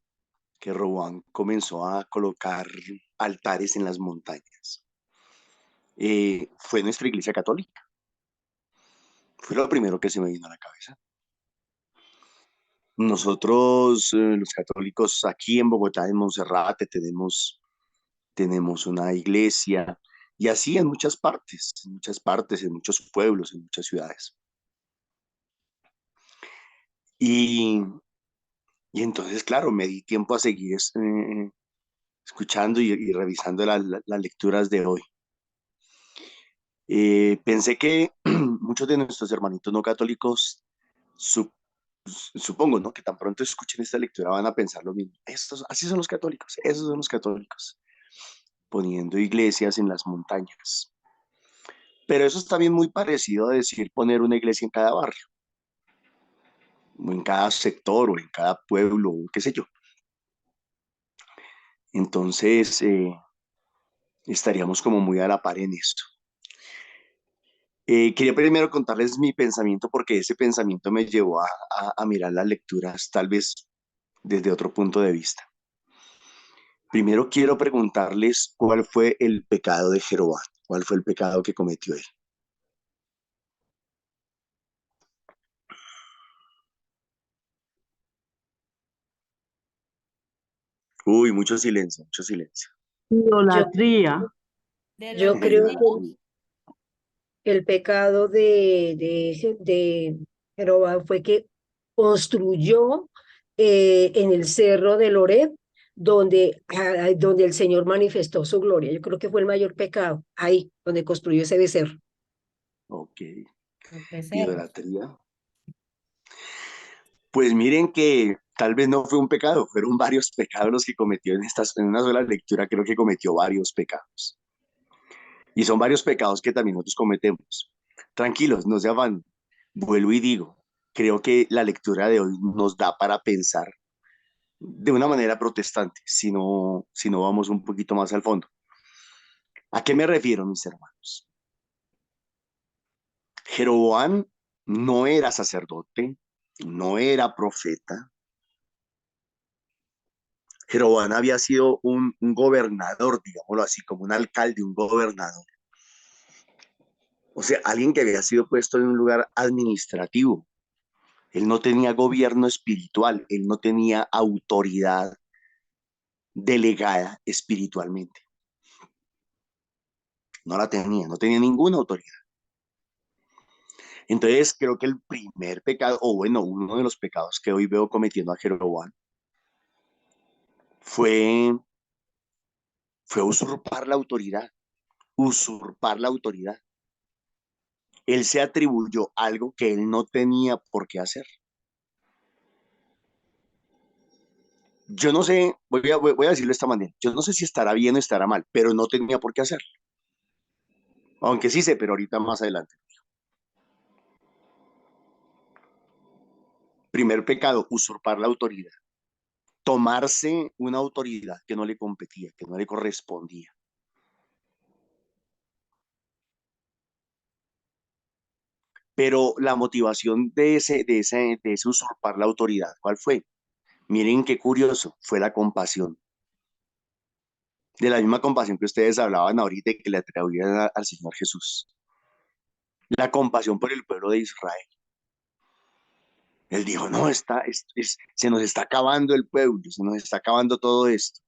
Roboam comenzó a colocar altares en las montañas, fue nuestra iglesia católica. Fue lo primero que se me vino a la cabeza. Nosotros, los católicos, aquí en Bogotá, en Monserrate, tenemos una iglesia, y así en muchas partes, en muchos pueblos, en muchas ciudades. Y, y entonces, claro, me di tiempo a seguir escuchando y revisando las lecturas de hoy. Pensé que muchos de nuestros hermanitos no católicos, supongo, ¿no? Que tan pronto escuchen esta lectura van a pensar lo mismo. Así son los católicos, esos son los católicos, poniendo iglesias en las montañas. Pero eso es también muy parecido a decir poner una iglesia en cada barrio, o en cada sector, o en cada pueblo, o qué sé yo. Entonces, estaríamos como muy a la par en esto. Quería primero contarles mi pensamiento porque ese pensamiento me llevó a mirar las lecturas tal vez desde otro punto de vista. Primero quiero preguntarles cuál fue el pecado de Jeroboam, cuál fue el pecado que cometió él. Uy, mucho silencio, mucho silencio. Yo, Idolatría. yo creo que el pecado de Jeroboam fue que construyó en el cerro del Oreb, donde el Señor manifestó su gloria. Yo creo que fue el mayor pecado, ahí, donde construyó ese becerro. Ok, idolatría. Pues miren que tal vez no fue un pecado, fueron varios pecados los que cometió en una sola lectura, creo que cometió varios pecados. Y son varios pecados que también nosotros cometemos. Tranquilos, no se afanen. Vuelvo y digo, creo que la lectura de hoy nos da para pensar de una manera protestante, si no vamos un poquito más al fondo. ¿A qué me refiero, mis hermanos? Jeroboam no era sacerdote, no era profeta. Jeroboam había sido un gobernador, digámoslo así, como un alcalde, un gobernador. O sea, alguien que había sido puesto en un lugar administrativo. Él no tenía gobierno espiritual, él no tenía autoridad delegada espiritualmente. No tenía ninguna autoridad. Entonces creo que el primer pecado, o bueno, uno de los pecados que hoy veo cometiendo a Jeroboam fue, fue usurpar la autoridad, usurpar la autoridad. Él se atribuyó algo que él no tenía por qué hacer. Yo no sé, voy a decirlo de esta manera, yo no sé si estará bien o estará mal, pero no tenía por qué hacerlo. Aunque sí sé, pero ahorita más adelante. Primer pecado, usurpar la autoridad. Tomarse una autoridad que no le competía, que no le correspondía. Pero la motivación de ese usurpar la autoridad, ¿cuál fue? Miren qué curioso, fue la compasión. De la misma compasión que ustedes hablaban ahorita y que le atribuían al Señor Jesús. La compasión por el pueblo de Israel. Él dijo, no, se nos está acabando el pueblo, se nos está acabando todo esto.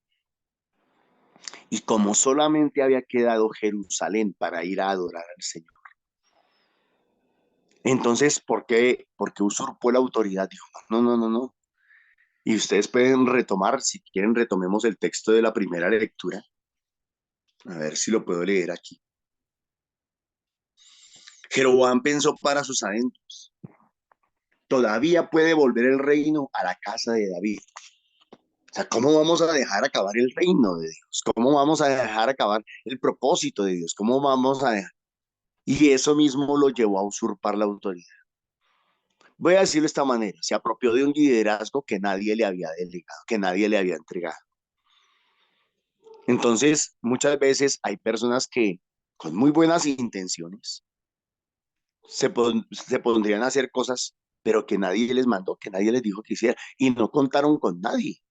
Y como solamente había quedado Jerusalén para ir a adorar al Señor. Entonces, ¿por qué usurpó la autoridad? Dijo, no, no, no, no. Y ustedes pueden retomar, si quieren, retomemos el texto de la primera lectura. A ver si lo puedo leer aquí. Jeroboam pensó para sus adentros. Todavía puede volver el reino a la casa de David. O sea, ¿cómo vamos a dejar acabar el reino de Dios? ¿Cómo vamos a dejar acabar el propósito de Dios? ¿Cómo vamos a dejar? Y eso mismo lo llevó a usurpar la autoridad. Voy a decirlo de esta manera, se apropió de un liderazgo que nadie le había delegado, que nadie le había entregado. Entonces, muchas veces hay personas que con muy buenas intenciones se pondrían a hacer cosas, pero que nadie les mandó, que nadie les dijo que hiciera, y no contaron con nadie.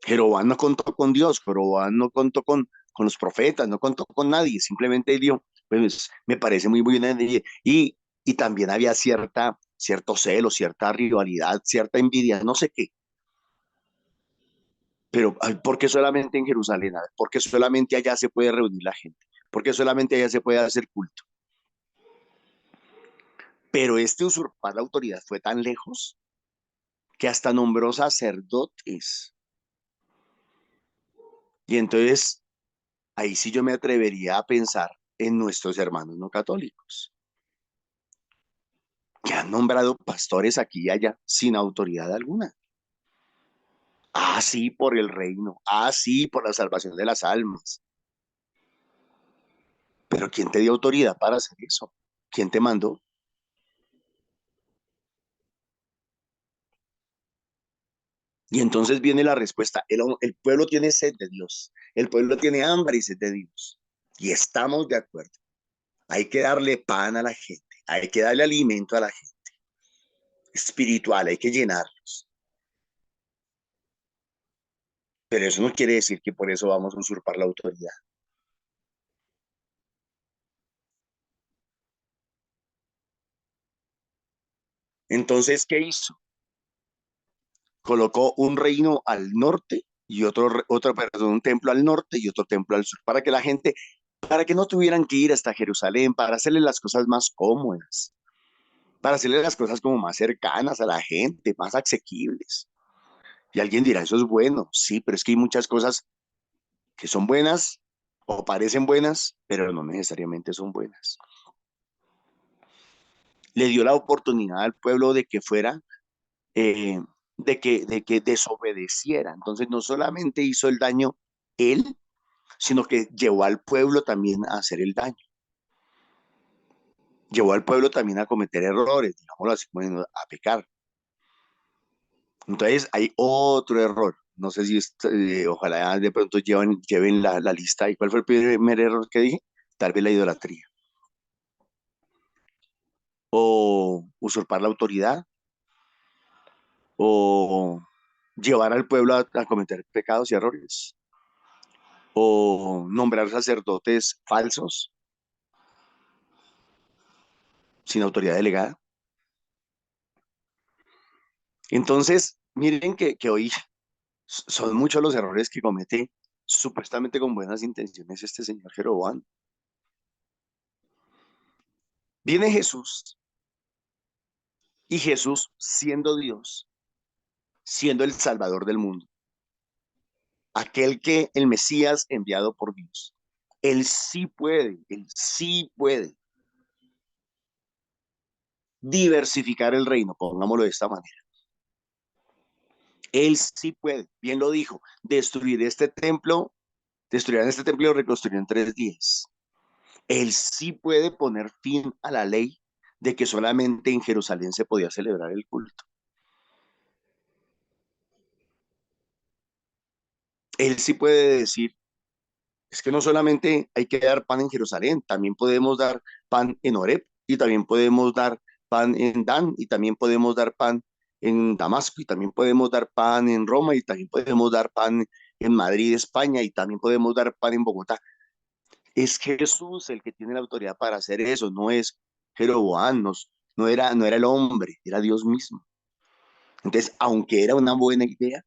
Jeroboam no contó con Dios, Jeroboam no contó con los profetas, no contó con nadie, simplemente dio, pues me parece muy buena idea. Y también había cierto celo, cierta rivalidad, cierta envidia, no sé qué. Pero ¿por qué solamente en Jerusalén? ¿Por qué solamente allá se puede reunir la gente? ¿Por qué solamente allá se puede hacer culto? Pero este usurpar la autoridad fue tan lejos que hasta nombró sacerdotes. Y entonces, ahí sí yo me atrevería a pensar en nuestros hermanos no católicos, que han nombrado pastores aquí y allá sin autoridad alguna. Ah, sí, por el reino. Ah, sí, por la salvación de las almas. Pero ¿quién te dio autoridad para hacer eso? ¿Quién te mandó? Y entonces viene la respuesta. El pueblo tiene sed de Dios. El pueblo tiene hambre y sed de Dios. Y estamos de acuerdo. Hay que darle pan a la gente. Hay que darle alimento a la gente. Espiritual, hay que llenarlos. Pero eso no quiere decir que por eso vamos a usurpar la autoridad. Entonces, ¿qué hizo? Colocó un reino al norte y perdón, un templo al norte y otro templo al sur, para que la gente, para que no tuvieran que ir hasta Jerusalén, para hacerle las cosas más cómodas, para hacerle las cosas como más cercanas a la gente, más asequibles. Y alguien dirá, eso es bueno, sí, pero es que hay muchas cosas que son buenas o parecen buenas, pero no necesariamente son buenas. Le dio la oportunidad al pueblo de que fuera, eh, de que desobedeciera. Entonces no solamente hizo el daño él, sino que llevó al pueblo también a hacer el daño. Llevó al pueblo también a cometer errores, digámoslo así, bueno, a pecar. Entonces hay otro error. No sé si ojalá de pronto lleven la lista. ¿Y cuál fue el primer error que dije? Tal vez la idolatría. O usurpar la autoridad. O llevar al pueblo a cometer pecados y errores. O nombrar sacerdotes falsos sin autoridad delegada. Entonces, miren que hoy son muchos los errores que comete supuestamente con buenas intenciones este señor Jeroboam. Viene Jesús y Jesús siendo Dios, siendo el Salvador del mundo, aquel que el Mesías enviado por Dios. Él sí puede diversificar el reino, pongámoslo de esta manera. Él sí puede, bien lo dijo, destruirán este templo y lo reconstruirán en 3 días. Él sí puede poner fin a la ley de que solamente en Jerusalén se podía celebrar el culto. Él sí puede decir, es que no solamente hay que dar pan en Jerusalén, también podemos dar pan en Oreb, y también podemos dar pan en Dan, y también podemos dar pan en Damasco, y también podemos dar pan en Roma, y también podemos dar pan en Madrid, España, y también podemos dar pan en Bogotá. Es Jesús el que tiene la autoridad para hacer eso, no es Jeroboam, no era el hombre, era Dios mismo. Entonces, aunque era una buena idea,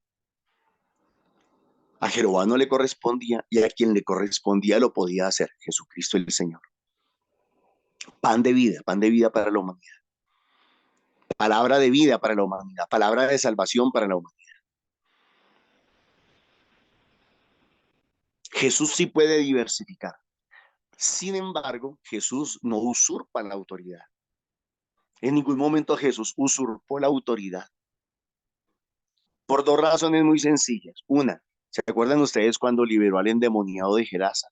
a Jeroboam no le correspondía y a quien le correspondía lo podía hacer, Jesucristo el Señor. Pan de vida para la humanidad, palabra de vida para la humanidad, palabra de salvación para la humanidad. Jesús sí puede diversificar. Sin embargo, Jesús no usurpa la autoridad. En ningún momento Jesús usurpó la autoridad. Por 2 razones muy sencillas. Una, ¿se acuerdan ustedes cuando liberó al endemoniado de Gerasa?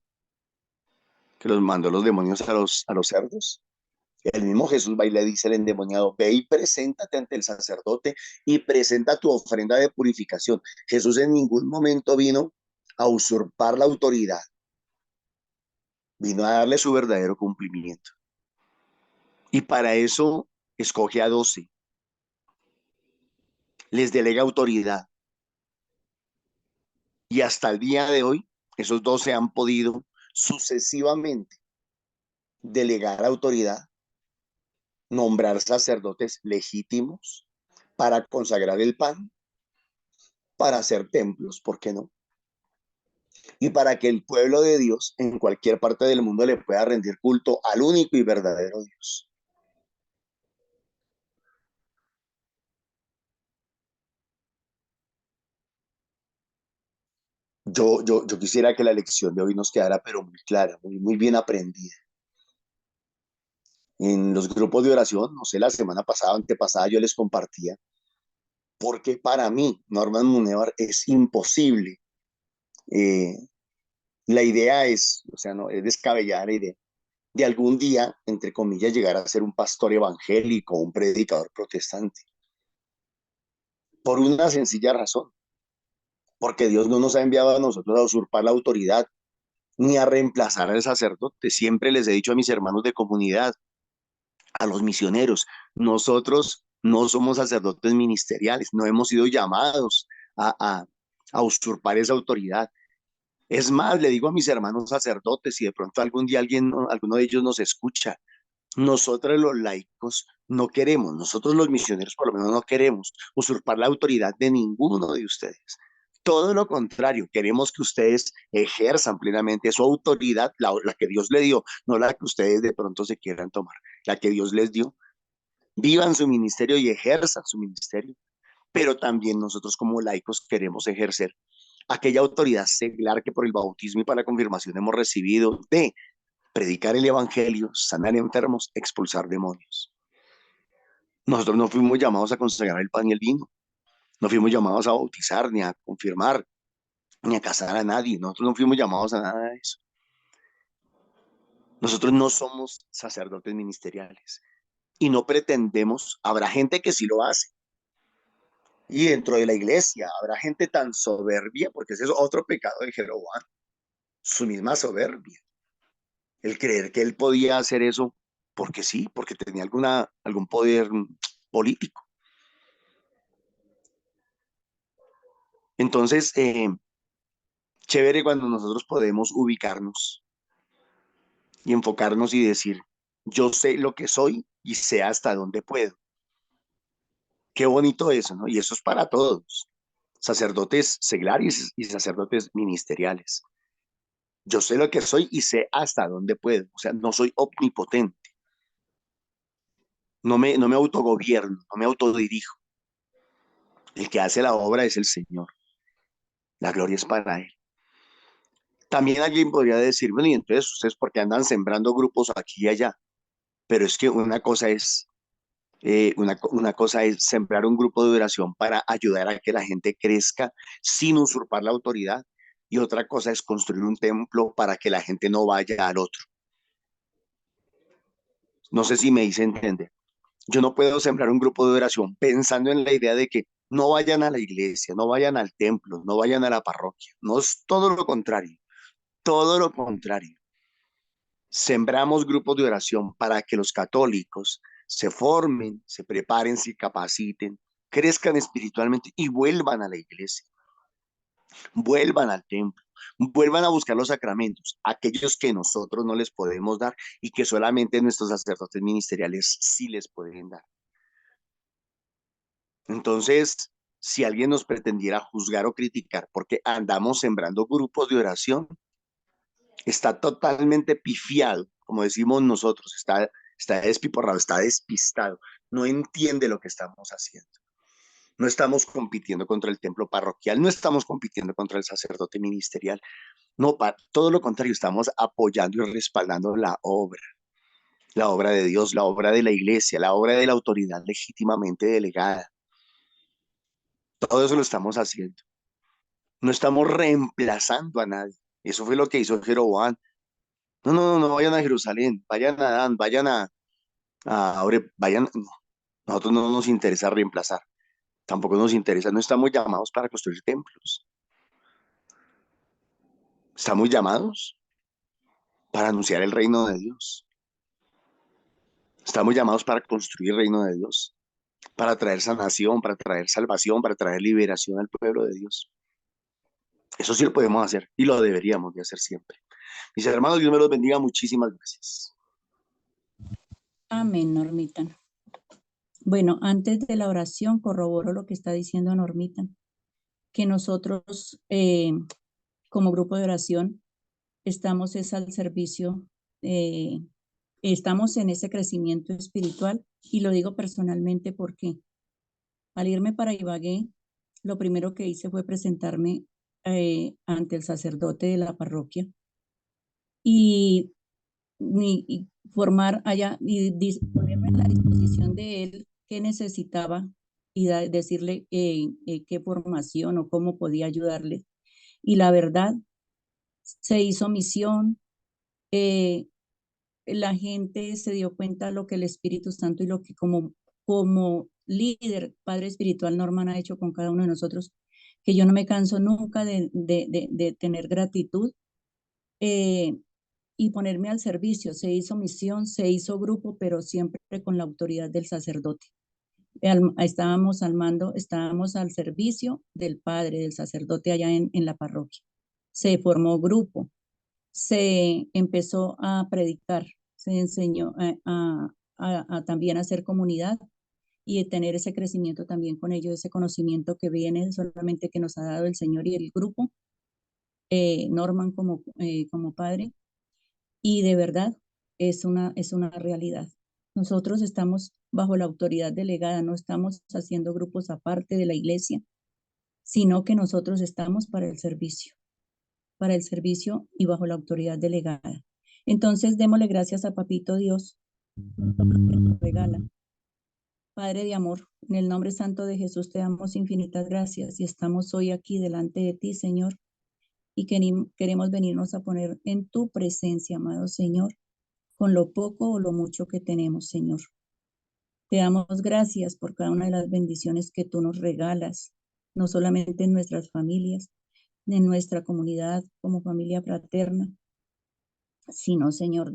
Que los mandó los demonios a los cerdos. El mismo Jesús va y le dice al endemoniado, ve y preséntate ante el sacerdote y presenta tu ofrenda de purificación. Jesús en ningún momento vino a usurpar la autoridad, vino a darle su verdadero cumplimiento. Y para eso escoge a 12, les delega autoridad. Y hasta el día de hoy, esos 12 han podido sucesivamente delegar autoridad, nombrar sacerdotes legítimos para consagrar el pan, para hacer templos, ¿por qué no? Y para que el pueblo de Dios en cualquier parte del mundo le pueda rendir culto al único y verdadero Dios. Yo quisiera que la lección de hoy nos quedara pero muy clara, muy bien aprendida. En los grupos de oración, no sé, la semana pasada, antepasada, yo les compartía, porque para mí, Norman Munevar, es imposible. eh, la idea es, o sea, no es descabellada la idea, de algún día, entre comillas, llegar a ser un pastor evangélico, un predicador protestante, por una sencilla razón, porque Dios no nos ha enviado a nosotros a usurpar la autoridad, ni a reemplazar al sacerdote. Siempre les he dicho a mis hermanos de comunidad, a los misioneros, nosotros no somos sacerdotes ministeriales, no hemos sido llamados a, a, a usurpar esa autoridad. Es más, le digo a mis hermanos sacerdotes, si de pronto algún día alguno de ellos nos escucha, nosotros los laicos no queremos, nosotros los misioneros por lo menos no queremos usurpar la autoridad de ninguno de ustedes. Todo lo contrario, queremos que ustedes ejerzan plenamente su autoridad, la que Dios le dio, no la que ustedes de pronto se quieran tomar, la que Dios les dio. Vivan su ministerio y ejerzan su ministerio, pero también nosotros como laicos queremos ejercer aquella autoridad seglar que por el bautismo y para la confirmación hemos recibido de predicar el evangelio, sanar enfermos, expulsar demonios. Nosotros no fuimos llamados a consagrar el pan y el vino, no fuimos llamados a bautizar, ni a confirmar, ni a casar a nadie, nosotros no fuimos llamados a nada de eso. Nosotros no somos sacerdotes ministeriales y no pretendemos, habrá gente que sí lo hace, y dentro de la iglesia habrá gente tan soberbia, porque ese es otro pecado de Jeroboam, su misma soberbia, el creer que él podía hacer eso porque sí, porque tenía algún poder político. Entonces, chévere cuando nosotros podemos ubicarnos y enfocarnos y decir, yo sé lo que soy y sé hasta dónde puedo. Qué bonito eso, ¿no? Y eso es para todos, sacerdotes seglares y sacerdotes ministeriales. Yo sé lo que soy y sé hasta dónde puedo. O sea, no soy omnipotente. No me autogobierno, no me autodirijo. El que hace la obra es el Señor. La gloria es para Él. También alguien podría decir, bueno, y entonces ustedes porque andan sembrando grupos aquí y allá. Pero es que una cosa es sembrar un grupo de oración para ayudar a que la gente crezca sin usurpar la autoridad. Y otra cosa es construir un templo para que la gente no vaya al otro. No sé si me hice entender. Yo no puedo sembrar un grupo de oración pensando en la idea de que no vayan a la iglesia, no vayan al templo, no vayan a la parroquia. No es todo lo contrario, todo lo contrario. Sembramos grupos de oración para que los católicos se formen, se preparen, se capaciten, crezcan espiritualmente y vuelvan a la iglesia, vuelvan al templo, vuelvan a buscar los sacramentos, aquellos que nosotros no les podemos dar y que solamente nuestros sacerdotes ministeriales sí les pueden dar. Entonces, si alguien nos pretendiera juzgar o criticar porque andamos sembrando grupos de oración, está totalmente pifiado, como decimos nosotros, está despiporrado, está despistado, no entiende lo que estamos haciendo. No estamos compitiendo contra el templo parroquial, no estamos compitiendo contra el sacerdote ministerial, no, todo lo contrario, estamos apoyando y respaldando la obra de Dios, la obra de la iglesia, la obra de la autoridad legítimamente delegada. Todo eso lo estamos haciendo. No estamos reemplazando a nadie. Eso fue lo que hizo Jeroboam. No vayan a Jerusalén, vayan a Dan, vayan Ahora, vayan, no, nosotros no nos interesa reemplazar, tampoco nos interesa, no estamos llamados para construir templos, estamos llamados para anunciar el reino de Dios, estamos llamados para construir el reino de Dios, para traer sanación, para traer salvación, para traer liberación al pueblo de Dios. Eso sí lo podemos hacer y lo deberíamos de hacer siempre. Mis hermanos, Dios me los bendiga, muchísimas gracias. Amén, Normita. Bueno, antes de la oración corroboro lo que está diciendo Normita, que nosotros como grupo de oración estamos es al servicio, estamos en ese crecimiento espiritual y lo digo personalmente porque al irme para Ibagué, lo primero que hice fue presentarme ante el sacerdote de la parroquia y formar allá y ponerme a la disposición de él qué necesitaba y decirle qué formación o cómo podía ayudarle. Y la verdad, se hizo misión, la gente se dio cuenta de lo que el Espíritu Santo y lo que como líder, padre espiritual, Norman ha hecho con cada uno de nosotros, que yo no me canso nunca de tener gratitud y ponerme al servicio. Se hizo misión, se hizo grupo, pero siempre con la autoridad del sacerdote. Estábamos al mando, estábamos al servicio del padre, del sacerdote allá en la parroquia. Se formó grupo, se empezó a predicar, se enseñó también a hacer comunidad y tener ese crecimiento también con ellos, ese conocimiento que viene solamente que nos ha dado el Señor y el grupo, Norman como padre, y de verdad es una realidad. Nosotros estamos bajo la autoridad delegada, no estamos haciendo grupos aparte de la iglesia, sino que nosotros estamos para el servicio y bajo la autoridad delegada. Entonces, démosle gracias a Papito Dios, por lo que nos regala. Padre de amor, en el nombre santo de Jesús te damos infinitas gracias y estamos hoy aquí delante de ti, Señor, y queremos venirnos a poner en tu presencia, amado Señor, con lo poco o lo mucho que tenemos, Señor. Te damos gracias por cada una de las bendiciones que tú nos regalas, no solamente en nuestras familias, en nuestra comunidad como familia fraterna, sino, Señor,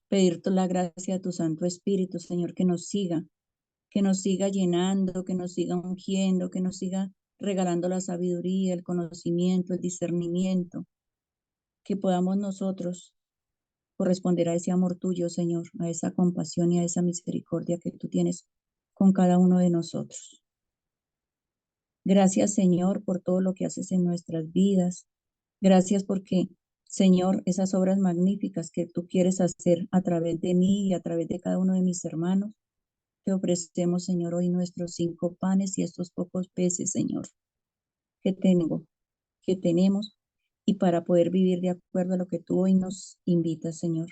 pedirte la gracia a tu Santo Espíritu, Señor, que nos siga llenando, que nos siga ungiendo, que nos siga regalando la sabiduría, el conocimiento, el discernimiento, que podamos nosotros corresponder a ese amor tuyo, Señor, a esa compasión y a esa misericordia que tú tienes con cada uno de nosotros. Gracias, Señor, por todo lo que haces en nuestras vidas. Gracias porque, Señor, esas obras magníficas que tú quieres hacer a través de mí y a través de cada uno de mis hermanos, te ofrecemos, Señor, hoy nuestros 5 panes y estos pocos peces, Señor, que tenemos, y para poder vivir de acuerdo a lo que tú hoy nos invitas, Señor.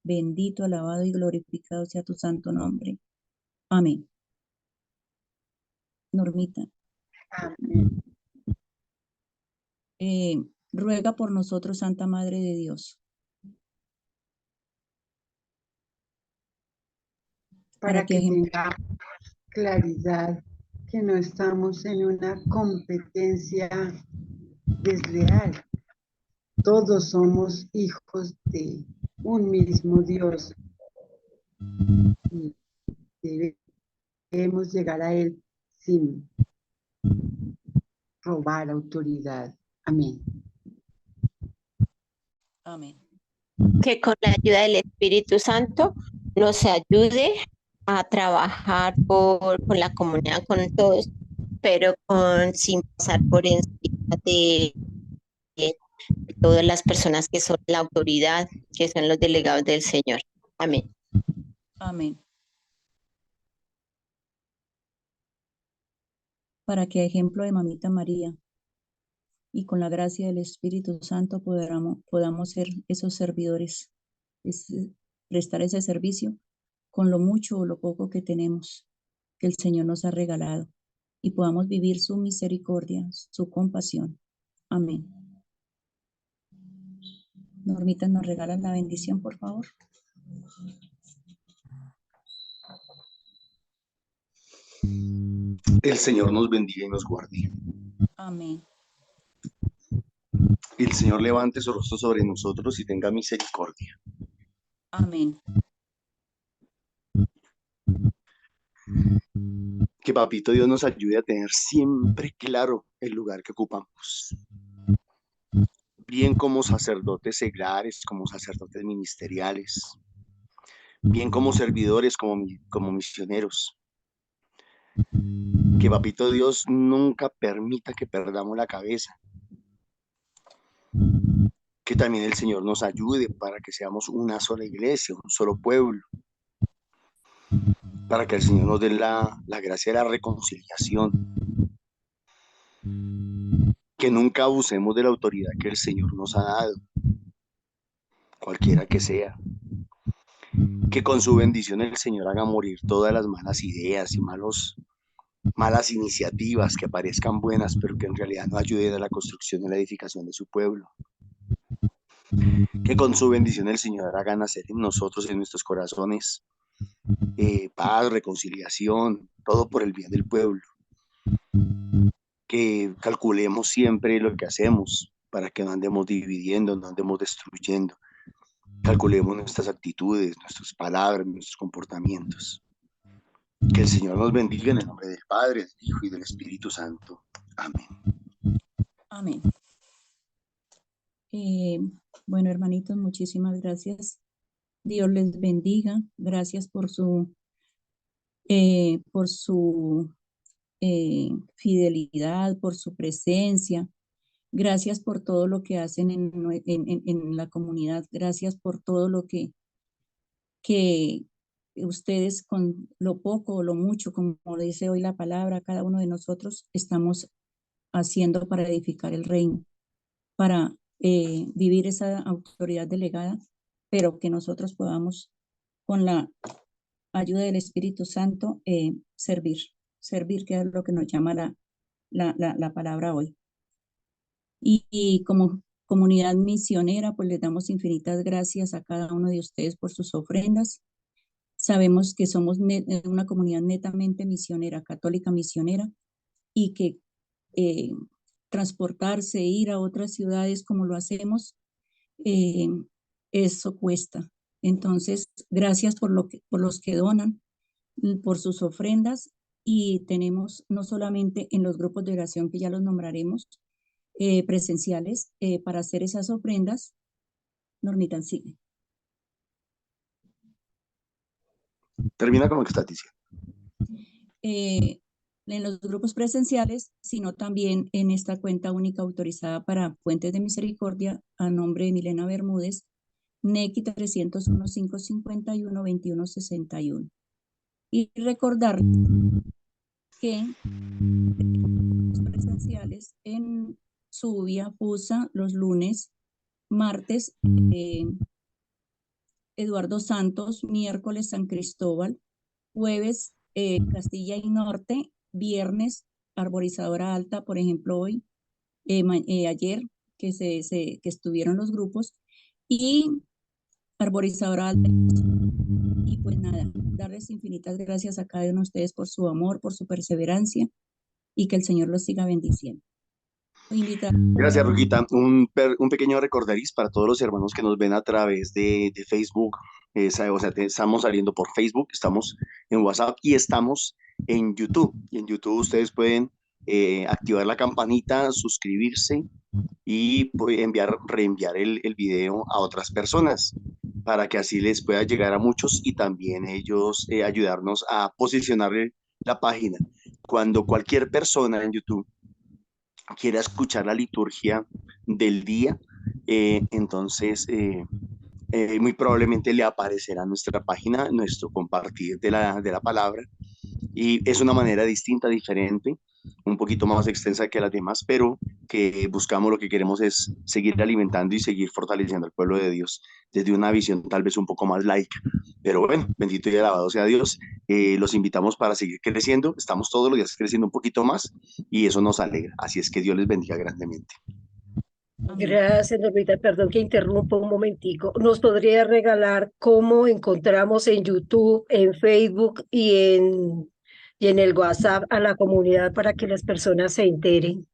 Bendito, alabado y glorificado sea tu santo nombre. Amén. Normita. Amén. Ruega por nosotros, Santa Madre de Dios, Para que que tengamos claridad que no estamos en una competencia desleal. Todos somos hijos de un mismo Dios y debemos llegar a Él sin robar autoridad. Amén. Amén. Que con la ayuda del Espíritu Santo nos ayude a trabajar con la comunidad, con todos, pero sin pasar por encima de todas las personas que son la autoridad, que son los delegados del Señor. Amén. Amén. Para que a ejemplo de Mamita María y con la gracia del Espíritu Santo podamos ser esos servidores, prestar ese servicio con lo mucho o lo poco que tenemos, que el Señor nos ha regalado, y podamos vivir su misericordia, su compasión. Amén. Normita, ¿nos regalas la bendición, por favor? El Señor nos bendiga y nos guarde. Amén. El Señor levante su rostro sobre nosotros y tenga misericordia. Amén. Que Papito Dios nos ayude a tener siempre claro el lugar que ocupamos. Bien como sacerdotes seglares, como sacerdotes ministeriales, bien como servidores, como misioneros. Que Papito Dios nunca permita que perdamos la cabeza. Que también el Señor nos ayude para que seamos una sola iglesia, un solo pueblo. Para que el Señor nos dé la gracia de la reconciliación. Que nunca abusemos de la autoridad que el Señor nos ha dado, cualquiera que sea. Que con su bendición el Señor haga morir todas las malas ideas y malas iniciativas que parezcan buenas, pero que en realidad no ayuden a la construcción y la edificación de su pueblo. Que con su bendición el Señor haga nacer en nosotros, en nuestros corazones, paz, reconciliación, todo por el bien del pueblo. Que calculemos siempre lo que hacemos para que no andemos dividiendo, no andemos destruyendo. Calculemos nuestras actitudes, nuestras palabras, nuestros comportamientos. Que el Señor nos bendiga en el nombre del Padre, del Hijo y del Espíritu Santo. Amén. Amén. Bueno, hermanitos, muchísimas gracias. Dios les bendiga. Gracias por su fidelidad, por su presencia. Gracias por todo lo que hacen en la comunidad. Gracias por todo lo que ustedes, con lo poco o lo mucho, como dice hoy la palabra, cada uno de nosotros estamos haciendo para edificar el reino, para vivir esa autoridad delegada, pero que nosotros podamos, con la ayuda del Espíritu Santo, servir, que es lo que nos llama la palabra hoy. Y como comunidad misionera, pues les damos infinitas gracias a cada uno de ustedes por sus ofrendas. Sabemos que somos una comunidad netamente misionera, católica misionera, y que transportarse, ir a otras ciudades como lo hacemos, eso cuesta. Entonces, gracias por los que donan, por sus ofrendas, y tenemos no solamente en los grupos de oración, que ya los nombraremos, presenciales, para hacer esas ofrendas. Normita, sigue. Termina con lo que estás diciendo. En los grupos presenciales, sino también en esta cuenta única autorizada para Fuentes de Misericordia, a nombre de Milena Bermúdez, NECI 301-551-2161. Y recordar que los presenciales en Subia, Fusa, los lunes, martes, Eduardo Santos, miércoles San Cristóbal, jueves Castilla y Norte, viernes Arborizadora Alta, por ejemplo hoy, ayer que estuvieron los grupos, y Arborizadora Alta. Y pues nada, darles infinitas gracias a cada uno de ustedes por su amor, por su perseverancia, y que el Señor los siga bendiciendo. Gracias, Ruquita. Un pequeño recordariz para todos los hermanos que nos ven a través de Facebook. Estamos saliendo por Facebook, estamos en WhatsApp y estamos en YouTube. Y en YouTube ustedes pueden activar la campanita, suscribirse y reenviar el video a otras personas para que así les pueda llegar a muchos y también ellos ayudarnos a posicionar la página. Cuando cualquier persona en YouTube quiera escuchar la liturgia del día, entonces muy probablemente le aparecerá nuestra página, nuestro compartir de la palabra, y es una manera distinta, diferente, un poquito más extensa que las demás, pero que buscamos, lo que queremos es seguir alimentando y seguir fortaleciendo al pueblo de Dios desde una visión tal vez un poco más laica. Pero bueno, bendito y alabado sea Dios. Los invitamos para seguir creciendo. Estamos todos los días creciendo un poquito más y eso nos alegra. Así es que Dios les bendiga grandemente. Gracias, Normita. Perdón que interrumpo un momentico. ¿Nos podría regalar cómo encontramos en YouTube, en Facebook y en Y en el WhatsApp a la comunidad para que las personas se enteren.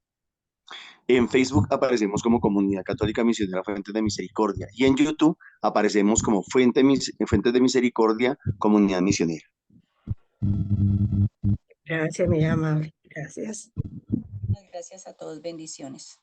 En Facebook aparecemos como Comunidad Católica Misionera Fuentes de Misericordia y en YouTube aparecemos como Fuentes de Misericordia Comunidad Misionera. Gracias, mi amable. Gracias. Gracias a todos. Bendiciones.